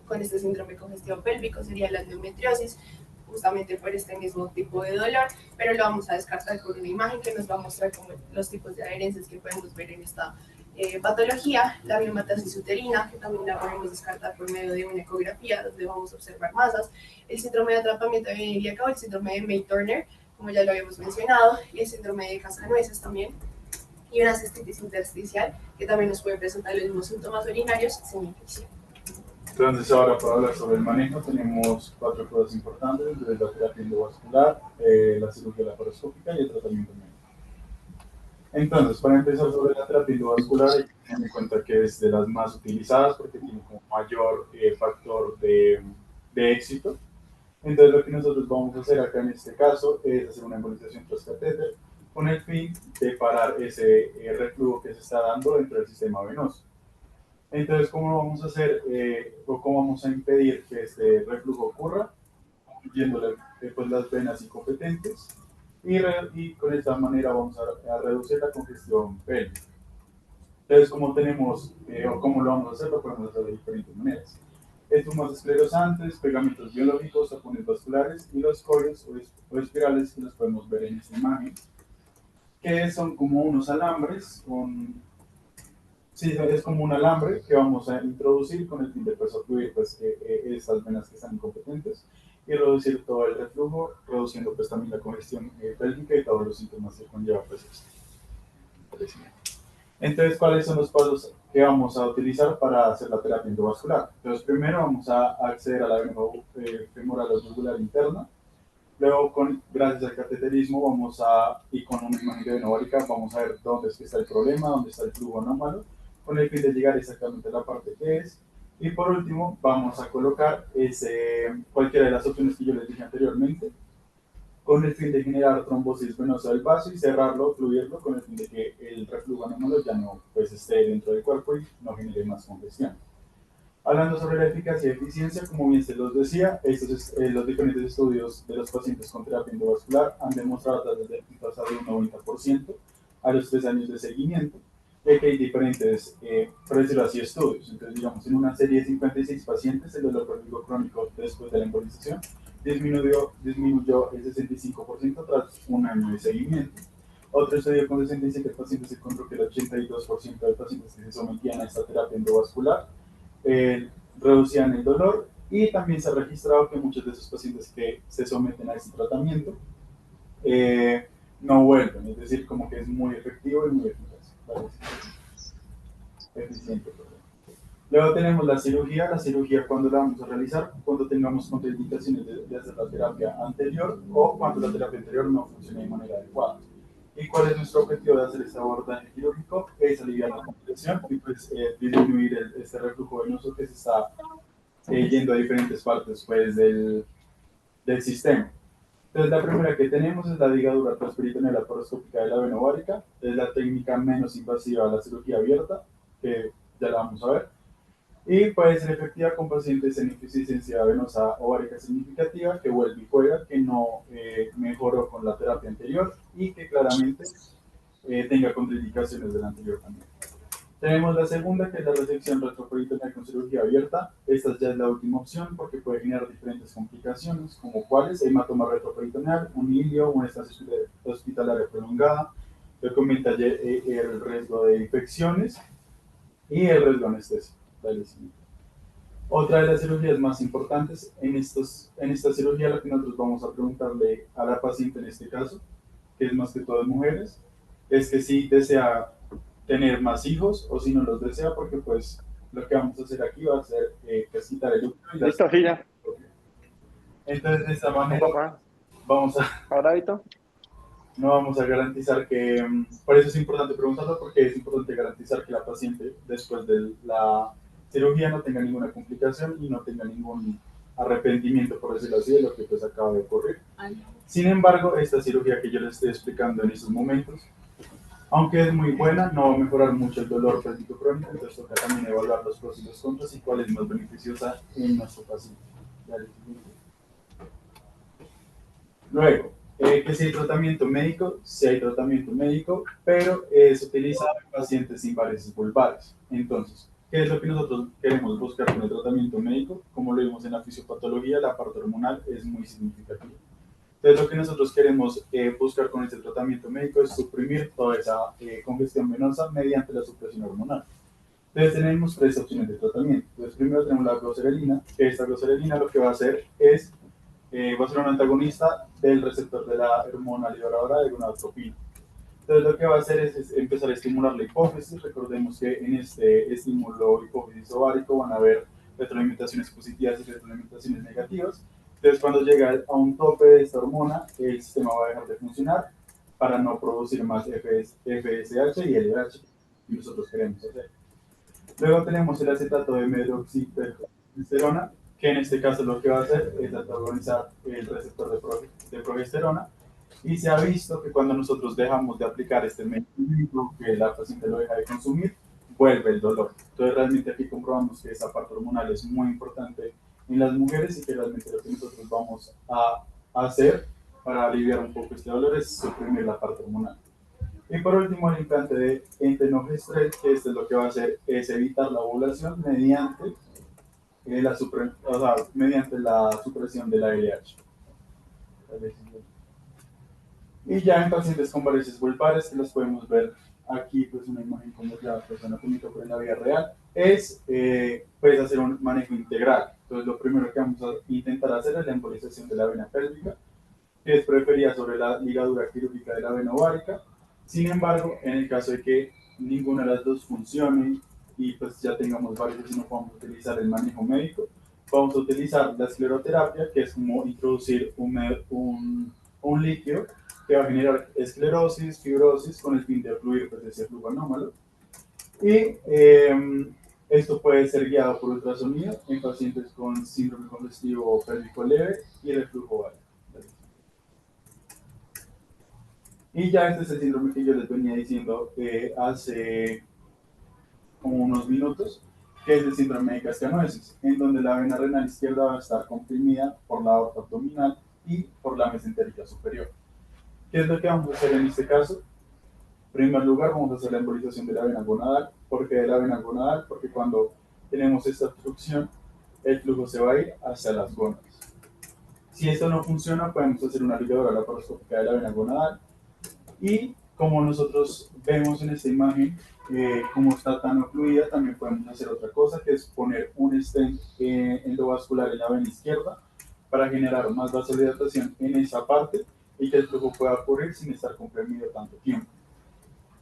con este síndrome congestivo pélvico, sería la endometriosis, justamente por este mismo tipo de dolor, pero lo vamos a descartar con una imagen que nos va a mostrar como los tipos de adherencias que podemos ver en esta patología. La biomatasis uterina, que también la podemos descartar por medio de una ecografía, donde vamos a observar masas. El síndrome de atrapamiento de ilíaca o el síndrome de May-Turner, como ya lo habíamos mencionado, y el síndrome de cascanueces también, y una cistitis intersticial, que también nos puede presentar los mismos síntomas urinarios sin infección. Entonces, ahora para hablar sobre el manejo, tenemos 4 cosas importantes: desde la terapia endovascular, la cirugía laparoscópica y el tratamiento médico. Entonces, para empezar sobre la terapia endovascular, hay que tener en cuenta que es de las más utilizadas porque tiene como mayor factor de éxito. Entonces, lo que nosotros vamos a hacer acá en este caso es hacer una embolización transcatéter con el fin de parar ese reflujo que se está dando dentro del sistema venoso. Entonces, ¿cómo lo vamos a hacer o cómo vamos a impedir que este reflujo ocurra? Yéndole pues, las venas incompetentes, y con esta manera vamos a reducir la congestión pélvica. Entonces, ¿cómo tenemos o cómo lo vamos a hacer? Lo podemos hacer de diferentes maneras: estumas esclerosantes, pegamentos biológicos, tapones vasculares y los coils o espirales, que los podemos ver en esta imagen, que son como unos alambres Sí, es como un alambre que vamos a introducir con el fin de pues, ocluir pues, estas venas que están incompetentes y reducir todo el reflujo, reduciendo pues también la congestión pélvica y todos los síntomas que conlleva pues esto. Entonces, ¿cuáles son los pasos que vamos a utilizar para hacer la terapia endovascular? Entonces, primero vamos a acceder a la vena femoral o yugular interna. Luego, gracias al cateterismo y con una imagen de vena ovárica, vamos a ver dónde es que está el problema, dónde está el flujo anómalo, con el fin de llegar exactamente a la parte que es. Y por último, vamos a colocar cualquiera de las opciones que yo les dije anteriormente, con el fin de generar trombosis venosa del vaso y cerrarlo, fluirlo, con el fin de que el reflujo anómalo ya no pues, esté dentro del cuerpo y no genere más congestión. Hablando sobre la eficacia y eficiencia, como bien se los decía, los diferentes estudios de los pacientes con terapia endovascular han demostrado tasas de eficacia de un 90% a los 3 años de seguimiento, ya que hay diferentes, por decirlo así, estudios. Entonces, digamos, en una serie de 56 pacientes, el dolor crónico después de la embolización disminuyó el 65% tras un año de seguimiento. Otro estudio con 67 pacientes encontró que el 82% de pacientes que se sometían a esta terapia endovascular reducían el dolor, y también se ha registrado que muchos de esos pacientes que se someten a este tratamiento no vuelven, es decir, como que es muy efectivo y muy eficaz, ¿vale? Eficiente, perdón. Luego tenemos la cirugía cuando la vamos a realizar, cuando tengamos contraindicaciones de hacer la terapia anterior o cuando la terapia anterior no funcione de manera adecuada. ¿Y cuál es nuestro objetivo de hacer este abordaje quirúrgico? Es aliviar la compresión y pues, disminuir este reflujo venoso que se está yendo a diferentes partes pues, del sistema. Entonces, la primera que tenemos es la ligadura transperitoneal laparoscópica de la vena ovárica. Es la técnica menos invasiva de la cirugía abierta, que ya la vamos a ver. Y puede ser efectiva con pacientes en insuficiencia venosa ovárica significativa, que vuelve y juega, que no mejoró con la terapia anterior y que claramente tenga contraindicaciones de la anterior también. Tenemos la segunda, que es la resección retroperitoneal con cirugía abierta. Esta ya es la última opción porque puede generar diferentes complicaciones, como cuáles: hematoma retroperitoneal, un hilio, una estancia hospitalaria prolongada, que comenta el riesgo de infecciones y el riesgo de anestesia. Otra de las cirugías más importantes en esta cirugía, lo que nosotros vamos a preguntarle a la paciente en este caso, que es más que todo mujeres, es que si desea tener más hijos o si no los desea, porque pues lo que vamos a hacer aquí va a ser pues, quitar el útero y las... Listo, sí, ya. Entonces, de esta No, manera papá. vamos a, Ahora, Vito. no vamos a garantizar que, por eso es importante preguntarlo, porque es importante garantizar que la paciente después de la cirugía no tenga ninguna complicación y no tenga ningún arrepentimiento, por decirlo así, de lo que pues acaba de ocurrir. Sin embargo, esta cirugía que yo les estoy explicando en estos momentos, aunque es muy buena, no va a mejorar mucho el dolor pélvico crónico, entonces toca también evaluar los pros y los contras y cuál es más beneficiosa en nuestro paciente. Luego, que si hay tratamiento médico, si hay tratamiento médico, pero se utiliza en pacientes sin varices vulvares. Entonces, ¿qué es lo que nosotros queremos buscar con el tratamiento médico? Como lo vimos en la fisiopatología, la parte hormonal es muy significativa. Entonces, lo que nosotros queremos buscar con este tratamiento médico es suprimir toda esa congestión venosa mediante la supresión hormonal. Entonces, tenemos tres opciones de tratamiento. Entonces, primero tenemos la gloserelina, que esta gloserelina lo que va a hacer es va a ser un antagonista del receptor de la hormona liberadora de gonadotropina. Entonces, lo que va a hacer es empezar a estimular la hipófisis. Recordemos que en este estímulo hipófisis ovárico van a haber retroalimentaciones positivas y retroalimentaciones negativas. Entonces, cuando llega a un tope de esta hormona, el sistema va a dejar de funcionar para no producir más FSH y LH que nosotros queremos hacer. Luego tenemos el acetato de medroxiprogesterona, que en este caso lo que va a hacer es antagonizar el receptor de progesterona, y se ha visto que cuando nosotros dejamos de aplicar este medicamento, que la paciente lo deja de consumir, vuelve el dolor. Entonces realmente aquí comprobamos que esa parte hormonal es muy importante en las mujeres y que realmente lo que nosotros vamos a hacer para aliviar un poco este dolor es suprimir la parte hormonal. Y por último, el implante de entenogestrel, que esto es lo que va a hacer es evitar la ovulación mediante mediante la supresión de la LH. Y ya en pacientes con varices vulvares, que los podemos ver aquí, pues una imagen como la persona clínica, pero en la vida real, es pues hacer un manejo integral. Entonces, lo primero que vamos a intentar hacer es la embolización de la vena pélvica, que es preferida sobre la ligadura quirúrgica de la vena ovárica. Sin embargo, en el caso de que ninguna de las dos funcione y pues ya tengamos varios y no podamos utilizar el manejo médico, vamos a utilizar la escleroterapia, que es como introducir un líquido que va a generar esclerosis, fibrosis, con el fin de ocluir pues, ese flujo anómalo. Y esto puede ser guiado por ultrasonido en pacientes con síndrome congestivo pélvico leve y reflujo ovárico. Y ya este es el síndrome que yo les venía diciendo hace como unos minutos, que es el síndrome de cascanueces, en donde la vena renal izquierda va a estar comprimida por la aorta abdominal y por la mesentérica superior. ¿Qué es lo que vamos a hacer en este caso? En primer lugar, vamos a hacer la embolización de la vena gonadal. ¿Por qué de la vena gonadal? Porque cuando tenemos esta obstrucción, el flujo se va a ir hacia las gónadas. Si esto no funciona, podemos hacer una ligadura laparoscópica de la vena gonadal. Y como nosotros vemos en esta imagen, como está tan ocluida, también podemos hacer otra cosa, que es poner un stent endovascular en la vena izquierda para generar más vasodilatación en esa parte y que el flujo pueda ocurrir sin estar comprimido tanto tiempo.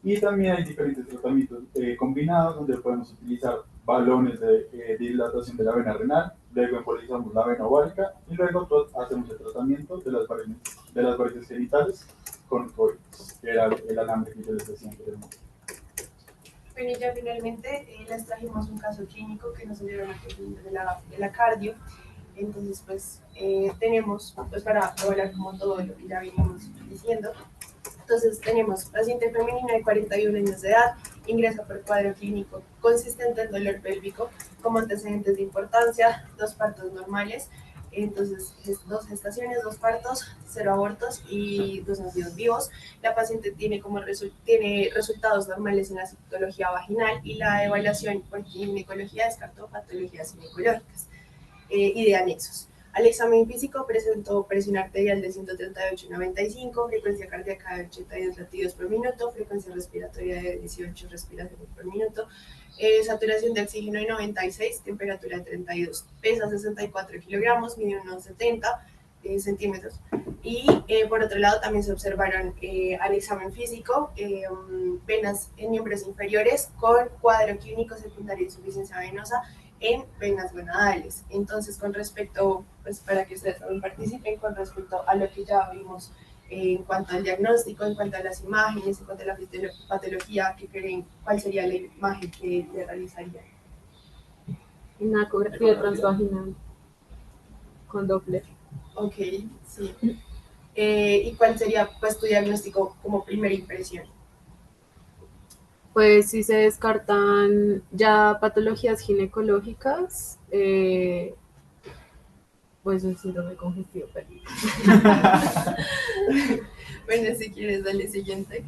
Y también hay diferentes tratamientos combinados donde podemos utilizar balones de dilatación de la vena renal, luego embolizamos la vena ovárica y luego hacemos el tratamiento de las varices genitales con coiles, que era el alambre que yo les decía anteriormente. Bueno, y ya finalmente les trajimos un caso clínico que nos dieron aquí de la cardio. Entonces, pues tenemos, pues para evaluar como todo lo que ya venimos diciendo. Entonces tenemos paciente femenina de 41 años de edad, ingresa por cuadro clínico consistente en dolor pélvico, como antecedentes de importancia, 2 partos normales, entonces 2 gestaciones, 2 partos, 0 abortos y 2 nacidos vivos. La paciente tiene tiene resultados normales en la citología vaginal y la evaluación por ginecología descartó patologías ginecológicas y de anexos. Al examen físico presentó presión arterial de 138/95, frecuencia cardíaca de 82 latidos por minuto, frecuencia respiratoria de 18 respiraciones por minuto, saturación de oxígeno de 96, temperatura de 32, pesa 64 kilogramos, mide unos 70 centímetros. Y por otro lado también se observaron al examen físico venas en miembros inferiores con cuadro clínico secundario de insuficiencia venosa en venas gonadales. Entonces, con respecto, pues para que ustedes también participen, con respecto a lo que ya vimos en cuanto al diagnóstico, en cuanto a las imágenes, en cuanto a la patología, ¿qué creen? ¿Cuál sería la imagen que le realizarían? Una ecografía transvaginal con Doppler. Ok, sí. ¿Y cuál sería pues tu diagnóstico como primera impresión? Pues si se descartan ya patologías ginecológicas, pues el síndrome congestivo pélvico. Bueno, si quieres, dale siguiente.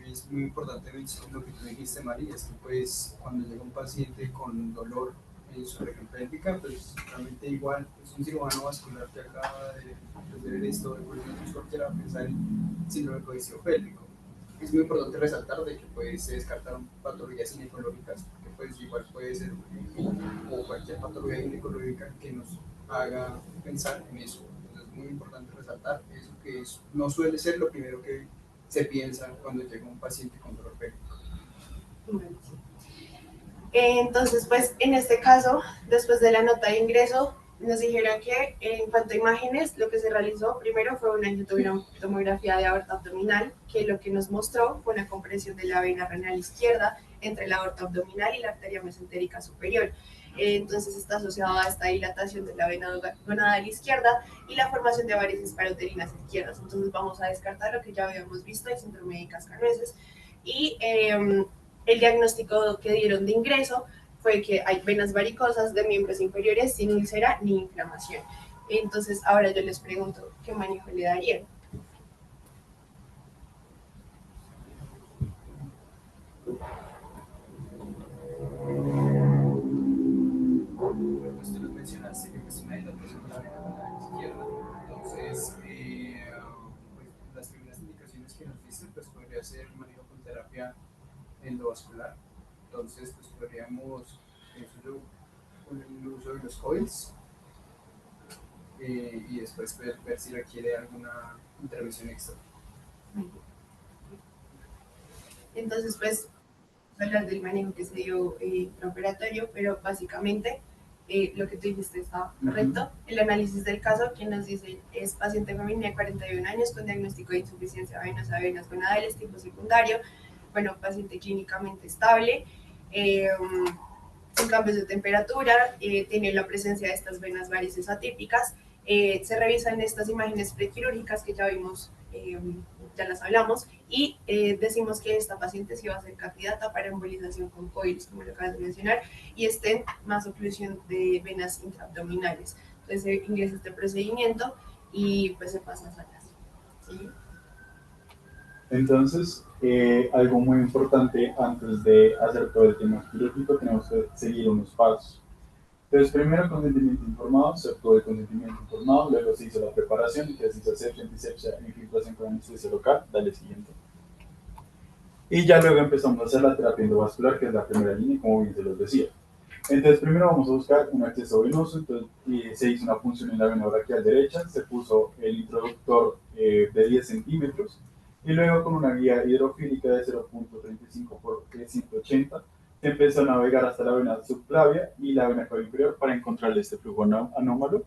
Es muy importante lo que tú dijiste, Mari, es que pues cuando llega un paciente con dolor en su región pélvica, pues realmente igual es un cirujano vascular que acaba de ver esto, pues cualquiera va a pensar en síndrome congestivo pélvico. Es muy importante resaltar de que pues, se descartaron patologías ginecológicas, que pues igual puede ser o cualquier patología ginecológica que nos haga pensar en eso. Entonces es muy importante resaltar eso, que no suele ser lo primero que se piensa cuando llega un paciente con dolor pélvico. Entonces, pues en este caso, después de la nota de ingreso, nos dijeron que en cuanto a imágenes, lo que se realizó primero fue una tomografía de aorta abdominal, que lo que nos mostró fue una compresión de la vena renal izquierda entre la aorta abdominal y la arteria mesentérica superior. Entonces está asociado a esta dilatación de la vena gonadal izquierda y la formación de varices parouterinas izquierdas. Entonces vamos a descartar lo que ya habíamos visto, el síndrome de cascanueces. Y el diagnóstico que dieron de ingreso fue que hay venas varicosas de miembros inferiores sin úlcera ni inflamación. Entonces, ahora yo les pregunto, ¿qué manejo le darían? Pues tú nos mencionaste que pues una dilatación de la vena izquierda, entonces pues, las primeras indicaciones que nos dicen pues podría ser manejo con terapia endovascular, entonces pues podríamos con el uso de los coils y después ver si requiere alguna intervención extra. Entonces, pues, hablar del manejo que se dio preoperatorio, pero básicamente lo que tú dijiste está correcto. El análisis del caso, quien nos dice es paciente femenina de 41 años con diagnóstico de insuficiencia venosa de venas gonadales tipo secundario, bueno, paciente clínicamente estable, sin cambios de temperatura, tiene la presencia de estas venas varices atípicas. Se revisan estas imágenes prequirúrgicas que ya vimos, ya las hablamos, y decimos que esta paciente sí va a ser candidata para embolización con coils, como lo acabas de mencionar, y stent más oclusión de venas intraabdominales. Entonces se ingresa este procedimiento y pues se pasa a salas. ¿Sí? Entonces, algo muy importante antes de hacer todo el tema quirúrgico, tenemos que seguir unos pasos. Entonces, primero consentimiento informado, se obtuvo el consentimiento informado, luego se hizo la preparación, que se hizo asepsia, antisepsia, infiltración con anestesia local, dale siguiente. Y ya luego empezamos a hacer la terapia endovascular, que es la primera línea, como bien se los decía. Entonces, primero vamos a buscar un acceso venoso, entonces se hizo una punción en la vena braquial derecha, se puso el introductor de 10 centímetros, Y luego con una guía hidrofílica de 0.35 por 180 se empezó a navegar hasta la vena subclavia y la vena cava inferior para encontrar este flujo anómalo.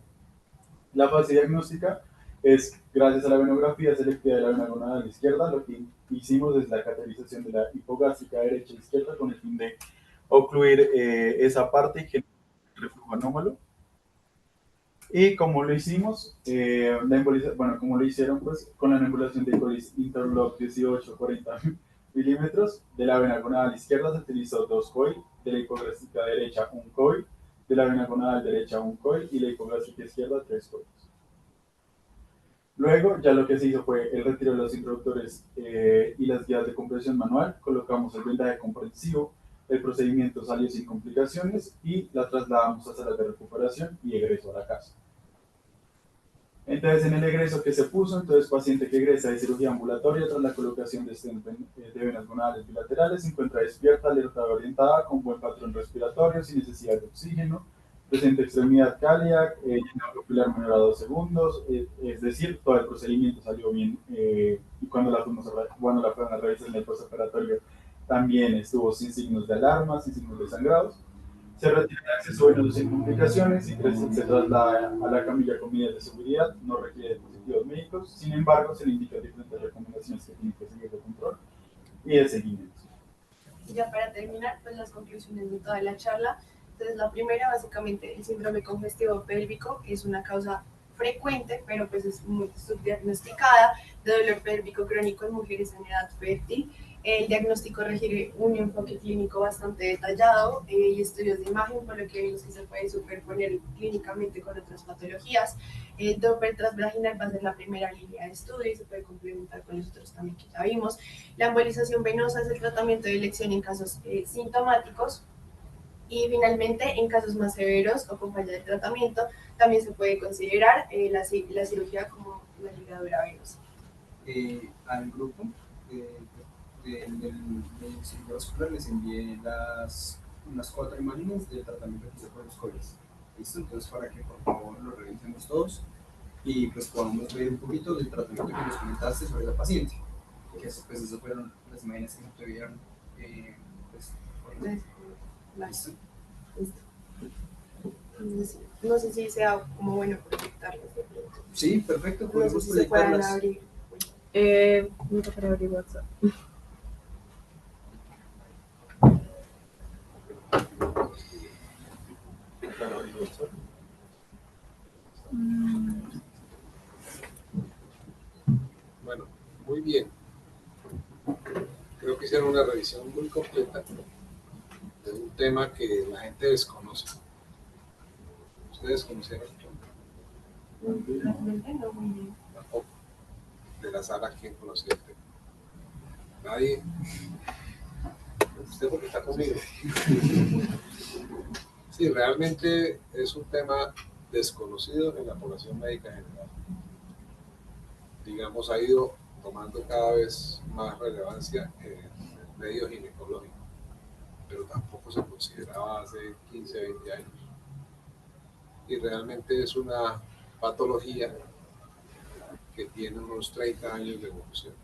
La fase diagnóstica es, gracias a la venografía selectiva de la vena gonadal izquierda, lo que hicimos es la cateterización de la hipogástrica derecha e izquierda con el fin de ocluir esa parte y generar el reflujo anómalo. Y como lo hicimos, bueno, como lo hicieron, pues con la embolización de colis interlock 18-40 milímetros de la vena gonadal izquierda se utilizó 2 COIL, de la hipográfica derecha 1 COIL, de la vena gonadal derecha 1 COIL y la hipográfica izquierda 3 COIL. Luego, ya lo que se hizo fue el retiro de los introductores y las guías de compresión manual, colocamos el vendaje comprensivo, el procedimiento salió sin complicaciones y la trasladamos a salas de recuperación y egreso a la casa. Entonces, en el egreso que se puso, entonces paciente que egresa de cirugía ambulatoria tras la colocación de stent de venas gonadales bilaterales se encuentra despierta, alertada, orientada, con buen patrón respiratorio, sin necesidad de oxígeno, presente extremidad cálida, llenado pupilar menor a 2 segundos, es decir, todo el procedimiento salió bien y cuando la fueron a revisar en el postoperatorio también estuvo sin signos de alarma, sin signos de sangrados. Se retira el acceso venoso sin complicaciones y se traslada a la camilla con medidas de seguridad, no requiere dispositivos médicos, sin embargo se le indican diferentes recomendaciones que tiene que seguir de control y de seguimiento. Ya para terminar, pues las conclusiones de toda la charla. Entonces la primera, básicamente, el síndrome congestivo pélvico es una causa frecuente, pero pues es muy subdiagnosticada, de dolor pélvico crónico en mujeres en edad fértil. El diagnóstico requiere un enfoque clínico bastante detallado y estudios de imagen, por lo que vemos que se puede superponer clínicamente con otras patologías. El Doppler transvaginal va a ser la primera línea de estudio y se puede complementar con los otros también que ya vimos. La embolización venosa es el tratamiento de elección en casos sintomáticos. Y finalmente, en casos más severos o con falla de tratamiento, también se puede considerar la cirugía como la ligadura venosa. Al grupo del cirugía vascular les envié unas 4 imágenes del tratamiento que se por los coles. ¿Listo? Entonces, para que por favor lo revisemos todos y pues podamos ver un poquito del tratamiento que nos comentaste sobre la paciente. Que pues esas fueron las imágenes que nos tuvieron pues, ¿Listo? Listo. No sé si sea como bueno proyectarlas. Sí, perfecto, No sé podemos si se puedan proyectarlas. abrir. Me tocará abrir WhatsApp. Bueno, muy bien. Creo que hicieron una revisión muy completa de un tema que la gente desconoce. ¿Ustedes conocieron? Realmente no muy bien. Tampoco. De la sala, ¿quién conocía el tema? Nadie. Usted porque está conmigo. Sí, realmente es un tema desconocido en la población médica general. Digamos, ha ido tomando cada vez más relevancia en el medio ginecológico, pero tampoco se consideraba hace 15, 20 años. Y realmente es una patología que tiene unos 30 años de evolución.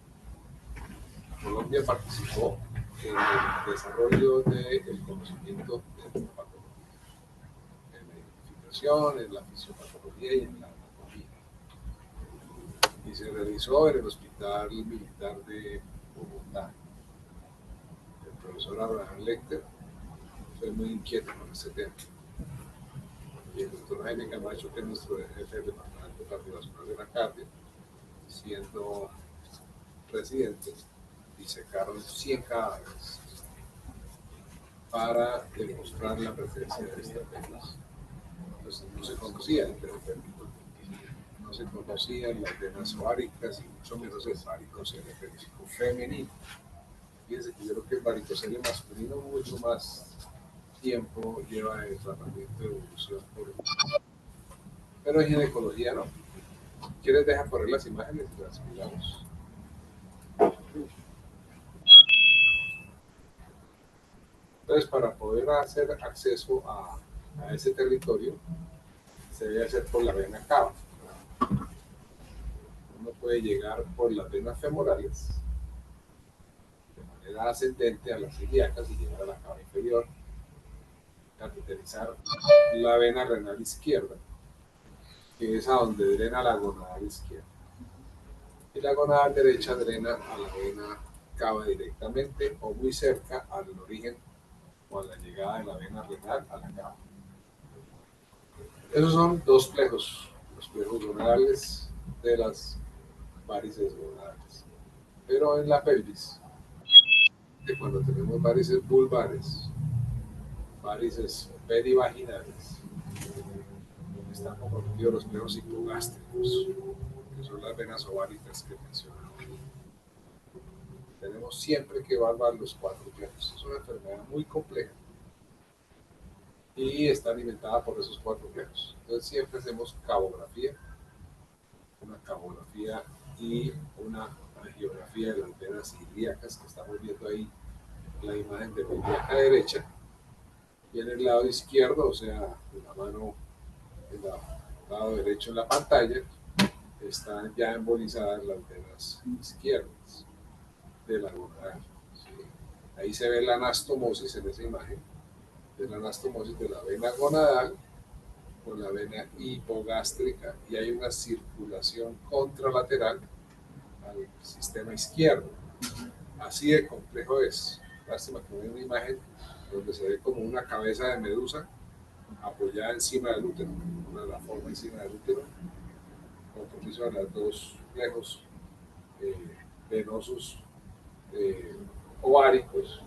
Colombia participó en el desarrollo del conocimiento de esta patología, en la identificación, en la fisiopatología y en la anatomía. Y se realizó en el Hospital Militar de Bogotá. El profesor Abraham Lecter fue muy inquieto con este tema. Y el doctor Jaime Camacho, que es nuestro jefe del departamento cardiovascular de la cardio, siendo residente, disecaron 100 cadáveres para demostrar la presencia de estas venas. Entonces no se conocía el periférico, no se conocían las venas ováricas y mucho menos el varicocele periférico femenino. Fíjense que yo creo que el varicocele masculino mucho más tiempo lleva el tratamiento de evolución pero en ginecología no. ¿Quieres dejar correr las imágenes? Las miramos. Entonces, para poder hacer acceso a ese territorio, se debe hacer por la vena cava. Uno puede llegar por las venas femorales manera ascendente a las ilíacas y llegar a la cava inferior, cateterizar la vena renal izquierda, que es a donde drena la gonadal izquierda. Y la gonadal derecha drena a la vena cava directamente o muy cerca al origen o a la llegada de la vena renal a la cava. Esos son dos plejos, los plejos gonadales de las varices gonadales. Pero en la pelvis, que cuando tenemos varices vulvares, varices perivaginales, están comprometidos los plejos hipogástricos, que son las venas ováricas que mencionamos. Tenemos siempre que evaluar los 4 plejos. Es una enfermedad muy compleja y está alimentada por esos 4 plejos. Entonces siempre hacemos cabografía, una cabografía y una angiografía de las venas ilíacas, que estamos viendo ahí la imagen de la ilíaca derecha, y en el lado izquierdo, o sea, en la mano, en el lado derecho en la pantalla, están ya embolizadas las venas izquierdas de la gonadal. ¿Sí? Ahí se ve la anastomosis en esa imagen, de la anastomosis de la vena gonadal con la vena hipogástrica, y hay una circulación contralateral al sistema izquierdo. Así de complejo es. Lástima que no hay una imagen donde se ve como una cabeza de medusa apoyada encima del útero, la forma encima del útero, compromiso de los 2 plejos venosos ováricos.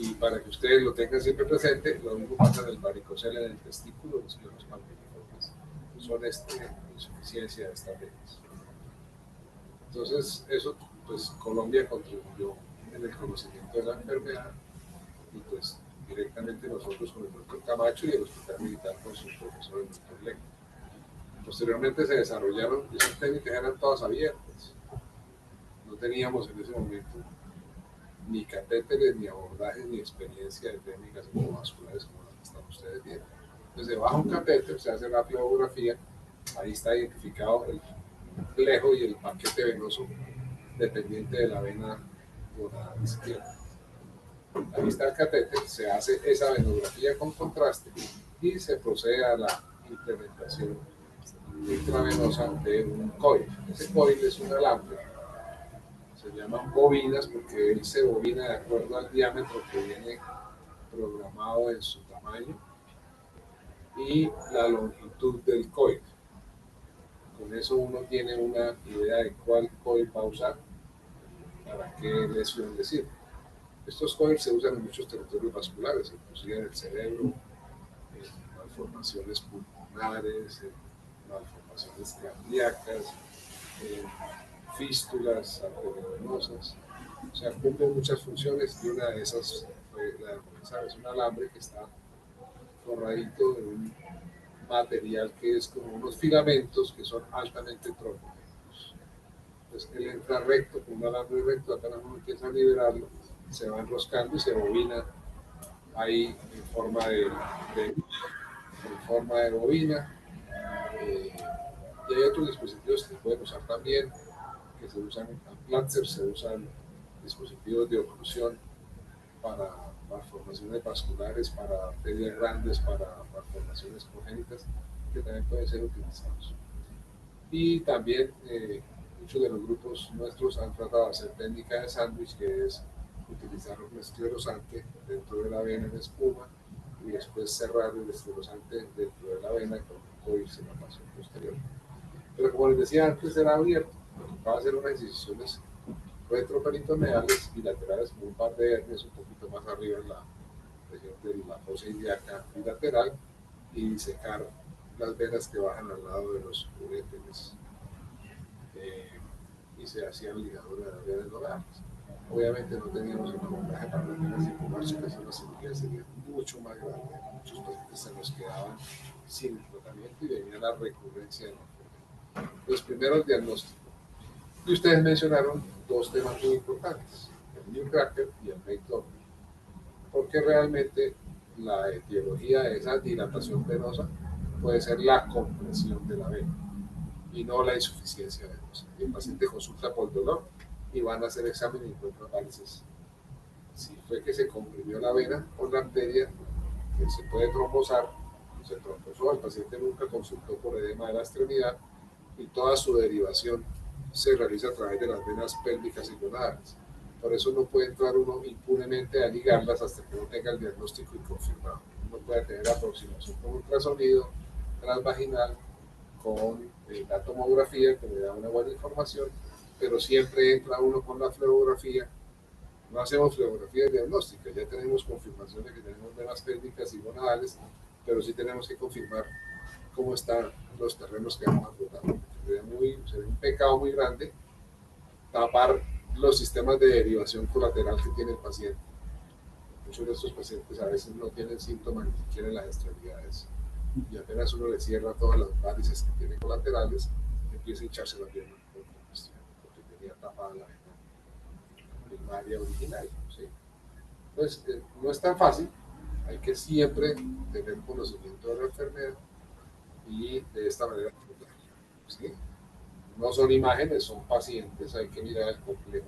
Y para que ustedes lo tengan siempre presente, lo mismo pasa en el varicocele, en el testículo, los plejos pampiniformes. Son insuficiencia de estas venas. Entonces, eso, pues Colombia contribuyó en el conocimiento de la enfermedad, y pues directamente nosotros con el doctor Camacho y el Hospital Militar con su profesor, el doctor Leco. Posteriormente se desarrollaron, esas técnicas eran todas abiertas. No teníamos en ese momento ni catéteres, ni abordajes, ni experiencia de técnicas endovasculares como las que están ustedes viendo. Entonces, se baja un catéter, se hace la flebografía, ahí está identificado el plejo y el paquete venoso dependiente de la vena gonadal izquierda. Ahí está el catéter, se hace esa venografía con contraste y se procede a la implementación intravenosa de un coil. Ese coil es un alambre, se llaman bobinas porque él se bobina de acuerdo al diámetro que viene programado en su tamaño y la longitud del coil. Con eso uno tiene una idea de cuál coil va a usar, para qué lesión le sirve. Estos coils se usan en muchos territorios vasculares, inclusive en el cerebro, en malformaciones pulmonares, en malformaciones cardíacas, en fístulas arteriovenosas. O sea, cumple muchas funciones, y una de esas fue la de comenzar. Es un alambre que está forradito de un material que es como unos filamentos que son altamente tróficos. Entonces él entra recto, con un alambre recto, apenas uno empieza a liberarlo, se va enroscando y se bobina ahí en forma de bobina. Y hay otros dispositivos que se pueden usar también, que se usan en Plancer, se usan dispositivos de oclusión para malformaciones vasculares, para arterias grandes, para malformaciones congénitas, que también pueden ser utilizados. Y también muchos de los grupos nuestros han tratado de hacer técnica de sándwich, que es utilizar un esclerosante dentro de la vena en espuma y después cerrar el esclerosante dentro de la vena con un coil en la pasión posterior. Pero como les decía antes, era abierto, va a hacer unas incisiones retroperitoneales bilaterales con un par de hernias un poquito más arriba en la región de la fosa ilíaca bilateral, y disecar las venas que bajan al lado de los uréteres, y se hacían ligaduras de las venas nodales. Obviamente no teníamos el abordaje para las venas hipogástricas, y la cirugía sería mucho más grande. Muchos pacientes se nos quedaban sin tratamiento y venía la recurrencia de la enfermedad. Los primeros diagnósticos. Y ustedes mencionaron 2 temas muy importantes, el Newcracker y el May Doppler, porque realmente la etiología de esa dilatación venosa puede ser la compresión de la vena y no la insuficiencia venosa. El paciente consulta por dolor y van a hacer examen y encuentran varices Si fue que se comprimió la vena por la arteria, que se puede trombosar, se trombosó, el paciente nunca consultó por edema de la extremidad y toda su derivación se realiza a través de las venas pélvicas y gonadales. Por eso no puede entrar uno impunemente a ligarlas hasta que no tenga el diagnóstico y confirmado. Uno puede tener aproximación con ultrasonido transvaginal, con la tomografía, que le da una buena información, pero siempre entra uno con la fluorografía. No hacemos fluorografía diagnóstica, ya tenemos confirmación de que tenemos venas pélvicas y gonadales, pero sí tenemos que confirmar cómo están los terrenos que vamos a tratar. Sería un pecado muy grande tapar los sistemas de derivación colateral que tiene el paciente. Muchos de estos pacientes a veces no tienen síntomas ni siquiera en las extremidades, y apenas uno le cierra todas las varices que tiene colaterales, empieza a hincharse la pierna porque tenía tapada la vena primaria original. ¿Sí? Entonces, no es tan fácil, hay que siempre tener conocimiento de la enfermedad y de esta manera tratarla. ¿Sí? No son imágenes, son pacientes, hay que mirar el complejo.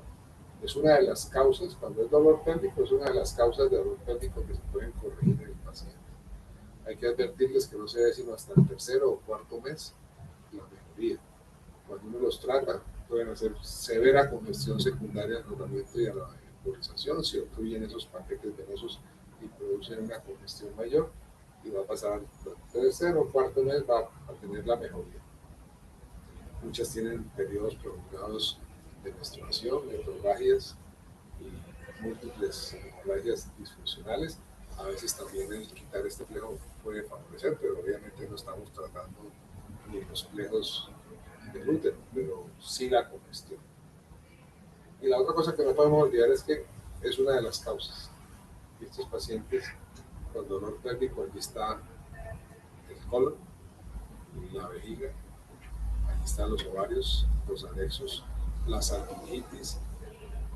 Es una de las causas, cuando es dolor pélvico, es una de las causas de dolor pélvico que se pueden corregir en el paciente. Hay que advertirles que no se ve sino hasta el tercero o cuarto mes la mejoría. Cuando uno los trata, pueden hacer severa congestión secundaria al tratamiento y a la embolización, si obstruyen esos paquetes venosos y producen una congestión mayor, y va a pasar al tercero o cuarto mes, va a tener la mejoría. Muchas tienen periodos prolongados de menstruación, metorragias y múltiples hemorragias disfuncionales. A veces también el quitar este plejo puede favorecer, pero obviamente no estamos tratando ni los plejos del útero, pero sí la congestión. Y la otra cosa que no podemos olvidar es que es una de las causas. Y estos pacientes con dolor pélvico, allí está el colon, la vejiga, aquí están los ovarios, los anexos, la salpingitis,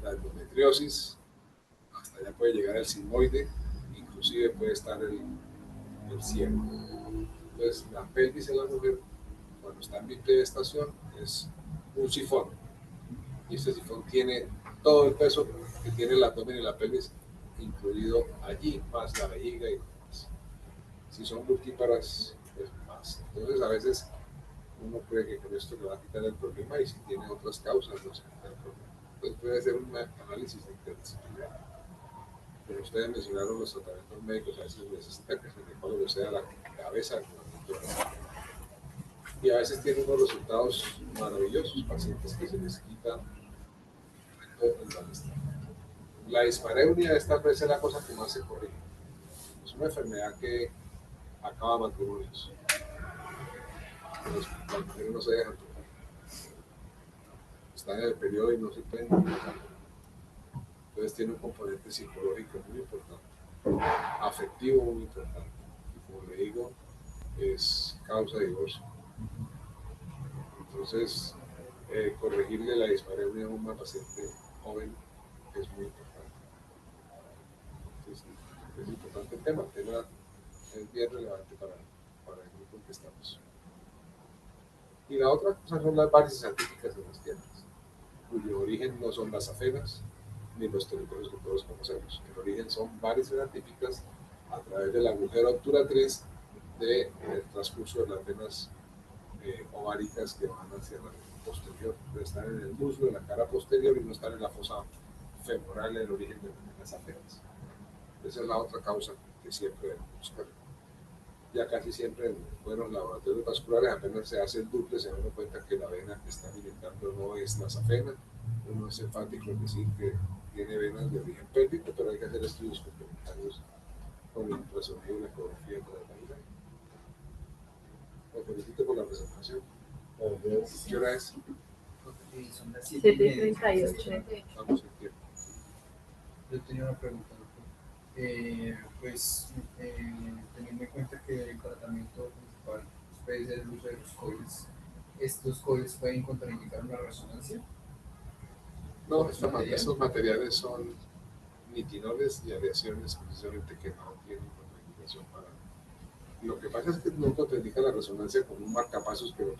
la endometriosis, hasta allá puede llegar el sigmoide, inclusive puede estar el ciego. Entonces, la pelvis en la mujer, cuando está en bipedestación, es un sifón. Y este sifón tiene todo el peso que tiene el abdomen y la pelvis, incluido allí, más la vejiga y demás. Si son multíparas, pues más. Entonces, a veces uno cree que con esto le va a quitar el problema y si tiene otras causas no se quita el problema. Entonces puede hacer un análisis interdisciplinario. Como ustedes mencionaron, los tratamientos médicos a veces necesita que el ginecólogo sea la cabeza del tratamiento. Y a veces tiene unos resultados maravillosos, pacientes que se les quita el malestar. La dispareunia esta vez es la cosa que más se corrige. Es una enfermedad que acaba matrimonios. Las mujeres no se dejan tocar. Están en el periodo y no se pueden tocar. Entonces tiene un componente psicológico muy importante, afectivo muy importante. Y como le digo, es causa de divorcio. Entonces, corregirle la dispareunia a una paciente joven es muy importante. Entonces, es importante el tema es bien relevante para el grupo en que estamos. Y la otra cosa son las varices atípicas en las piernas, cuyo origen no son las afenas ni los territorios que todos conocemos. El origen son varices atípicas a través del agujero obturatriz del transcurso de las venas ováricas que van hacia la posterior, están en el muslo, en la cara posterior y no están en la fosa femoral, en el origen de las afenas. Esa es la otra causa que siempre debemos buscar. Ya casi siempre en buenos laboratorios vasculares apenas se hace el duple, se dan cuenta que la vena que está alimentando no es la safena, uno es enfático en decir que tiene venas de origen pélvico, pero hay que hacer estudios complementarios con la ultrasonido y la ecografía transvaginal. Lo felicito por la presentación. ¿Qué hora es? Son las 7:38. Vamos en tiempo. Yo tenía una pregunta, doctor. Teniendo en cuenta que el tratamiento principal puede ser el uso de los coils, ¿estos coils pueden contraindicar una resonancia? No, esos materiales son nitinoles y aleaciones precisamente que no tienen contraindicación para. Lo que pasa es que no contraindica la resonancia como un marcapasos que se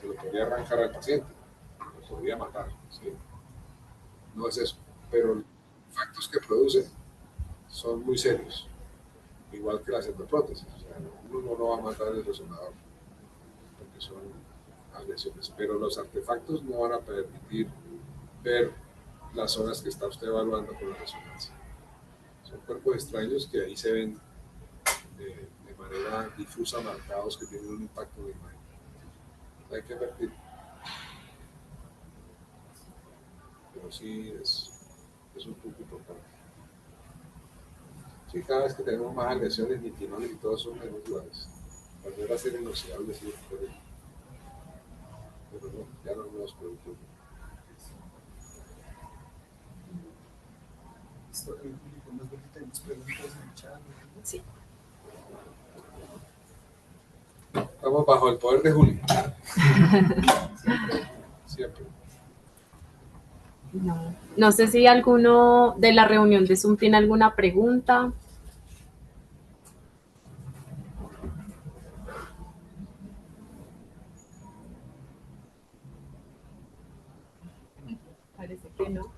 lo podría arrancar al paciente, lo podría matar, ¿sí? No es eso, pero artefactos que produce son muy serios, igual que las endoprótesis. O sea, uno no va a matar el resonador, porque son agresiones, pero los artefactos no van a permitir ver las zonas que está usted evaluando con la resonancia. Son cuerpos extraños que ahí se ven de manera difusa, marcados, que tienen un impacto en la imagen. Hay que advertir. Pero sí es un punto importante. Sí, cada vez que tenemos más agresiones, nitinones y todo son menos graves. Cuando era ser inoxidable, sí, pero no, ya no nuevos productos. Tenemos preguntas en el chat. Sí. Estamos bajo el poder de Julio. Siempre. No. No sé si alguno de la reunión de Zoom tiene alguna pregunta. Parece que no.